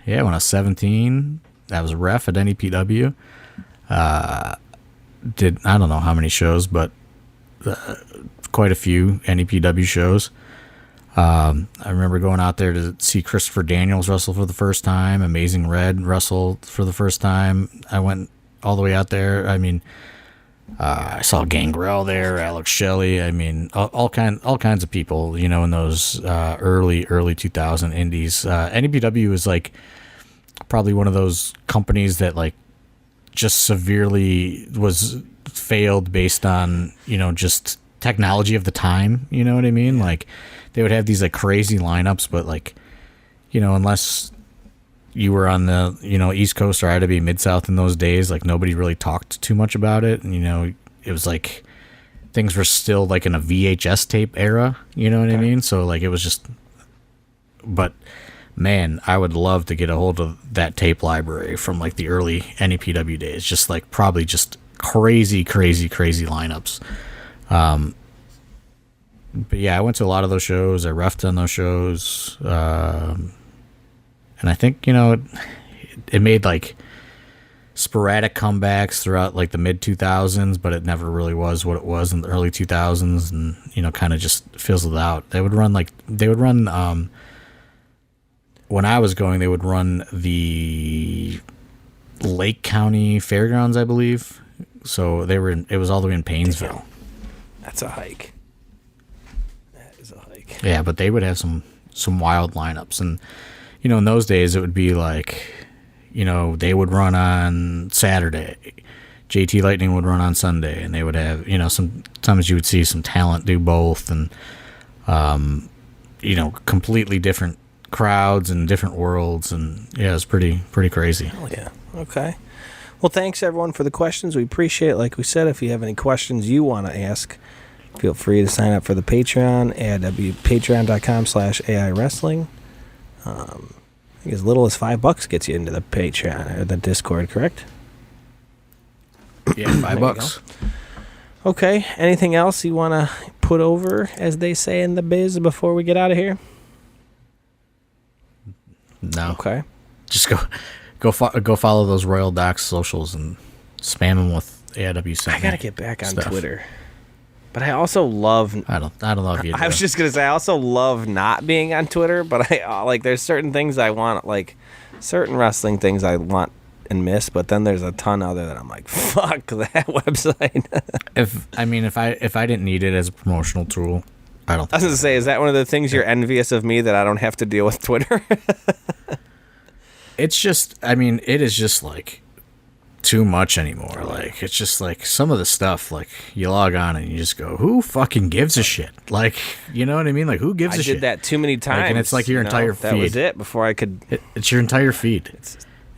Yeah, when I was 17, I was a ref at NEPW. I don't know how many shows, but quite a few NEPW shows. I remember going out there to see Christopher Daniels wrestle for the first time, Amazing Red wrestle for the first time. I went all the way out there. I mean, I saw Gangrel there, Alex Shelley. I mean, all kinds of people, in those early 2000 indies. NEPW is probably one of those companies that just severely was failed based on just technology of the time. You know what I mean? They would have these crazy lineups, but unless you were on the East Coast or IWA Mid-South in those days, nobody really talked too much about it, and it was things were still in a VHS tape era. You know what I mean? So it was just, but man, I would love to get a hold of that tape library from the early NEPW days. Just probably just crazy lineups. But yeah, I went to a lot of those shows. I reffed on those shows. And I think, it made sporadic comebacks throughout the mid 2000s, but it never really was what it was in the early 2000s, and, kind of just fizzled out. They would run when I was going, they would run the Lake County Fairgrounds, I believe. So it was all the way in Paynesville. That's a hike. That is a hike. Yeah, but they would have some wild lineups. And, in those days it would be they would run on Saturday. JT Lightning would run on Sunday, and they would have, sometimes you would see some talent do both, and, completely different crowds and different worlds, and yeah, it's pretty crazy. Hell yeah. Okay. Well, thanks everyone for the questions. We appreciate it. Like we said, if you have any questions you want to ask, feel free to sign up for the Patreon at patreon.com/AI Wrestling. I think as little as $5 gets you into the Patreon or the Discord, correct? Yeah, $5. Okay. Anything else you want to put over, as they say in the biz, before we get out of here? No. Okay. Just go follow those Royal Docs socials and spam them with AIW. I gotta get back on Twitter, but I also love. I don't love you. I was just gonna say I also love not being on Twitter, but I like there's certain things I want, like certain wrestling things I want and miss, but then there's a ton other that I'm like, fuck that website. if I didn't need it as a promotional tool, I don't. I was gonna say, is that one of the things you're envious of me, that I don't have to deal with Twitter? It's just, it is just like too much anymore. Like, it's just like some of the stuff, like you log on and you just go, who fucking gives a shit? Like, you know what I mean? Like, who gives a shit? I did that too many times. Like, and it's like your entire feed. That was it before I could. It's your entire feed.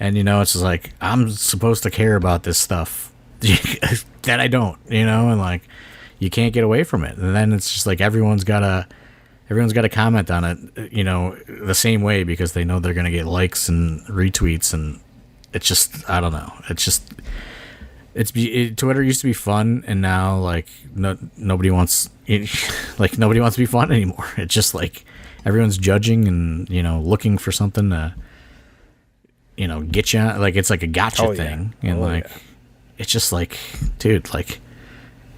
And, it's just like, I'm supposed to care about this stuff that I don't, and like, you can't get away from it. And then it's just like everyone's got to comment on it, the same way, because they know they're going to get likes and retweets. And it's just, I don't know. It's just, Twitter used to be fun, and now like nobody wants nobody wants to be fun anymore. It's just like everyone's judging and looking for something to get you on. Like, it's like a gotcha thing. And it's just like, dude, like,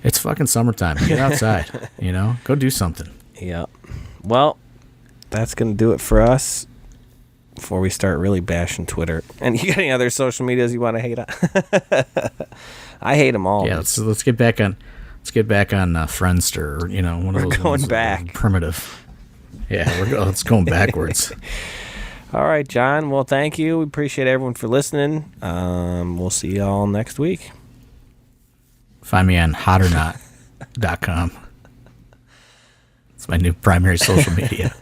it's fucking summertime. Get outside, go do something. Yeah. Well, that's going to do it for us before we start really bashing Twitter. And you got any other social medias you want to hate on? I hate them all. Yeah, let's get back on Friendster, or one of those going back. Primitive. Yeah, it's going backwards. All right, John. Well, thank you. We appreciate everyone for listening. We'll see y'all next week. Find me on hotornot.com. It's my new primary social media.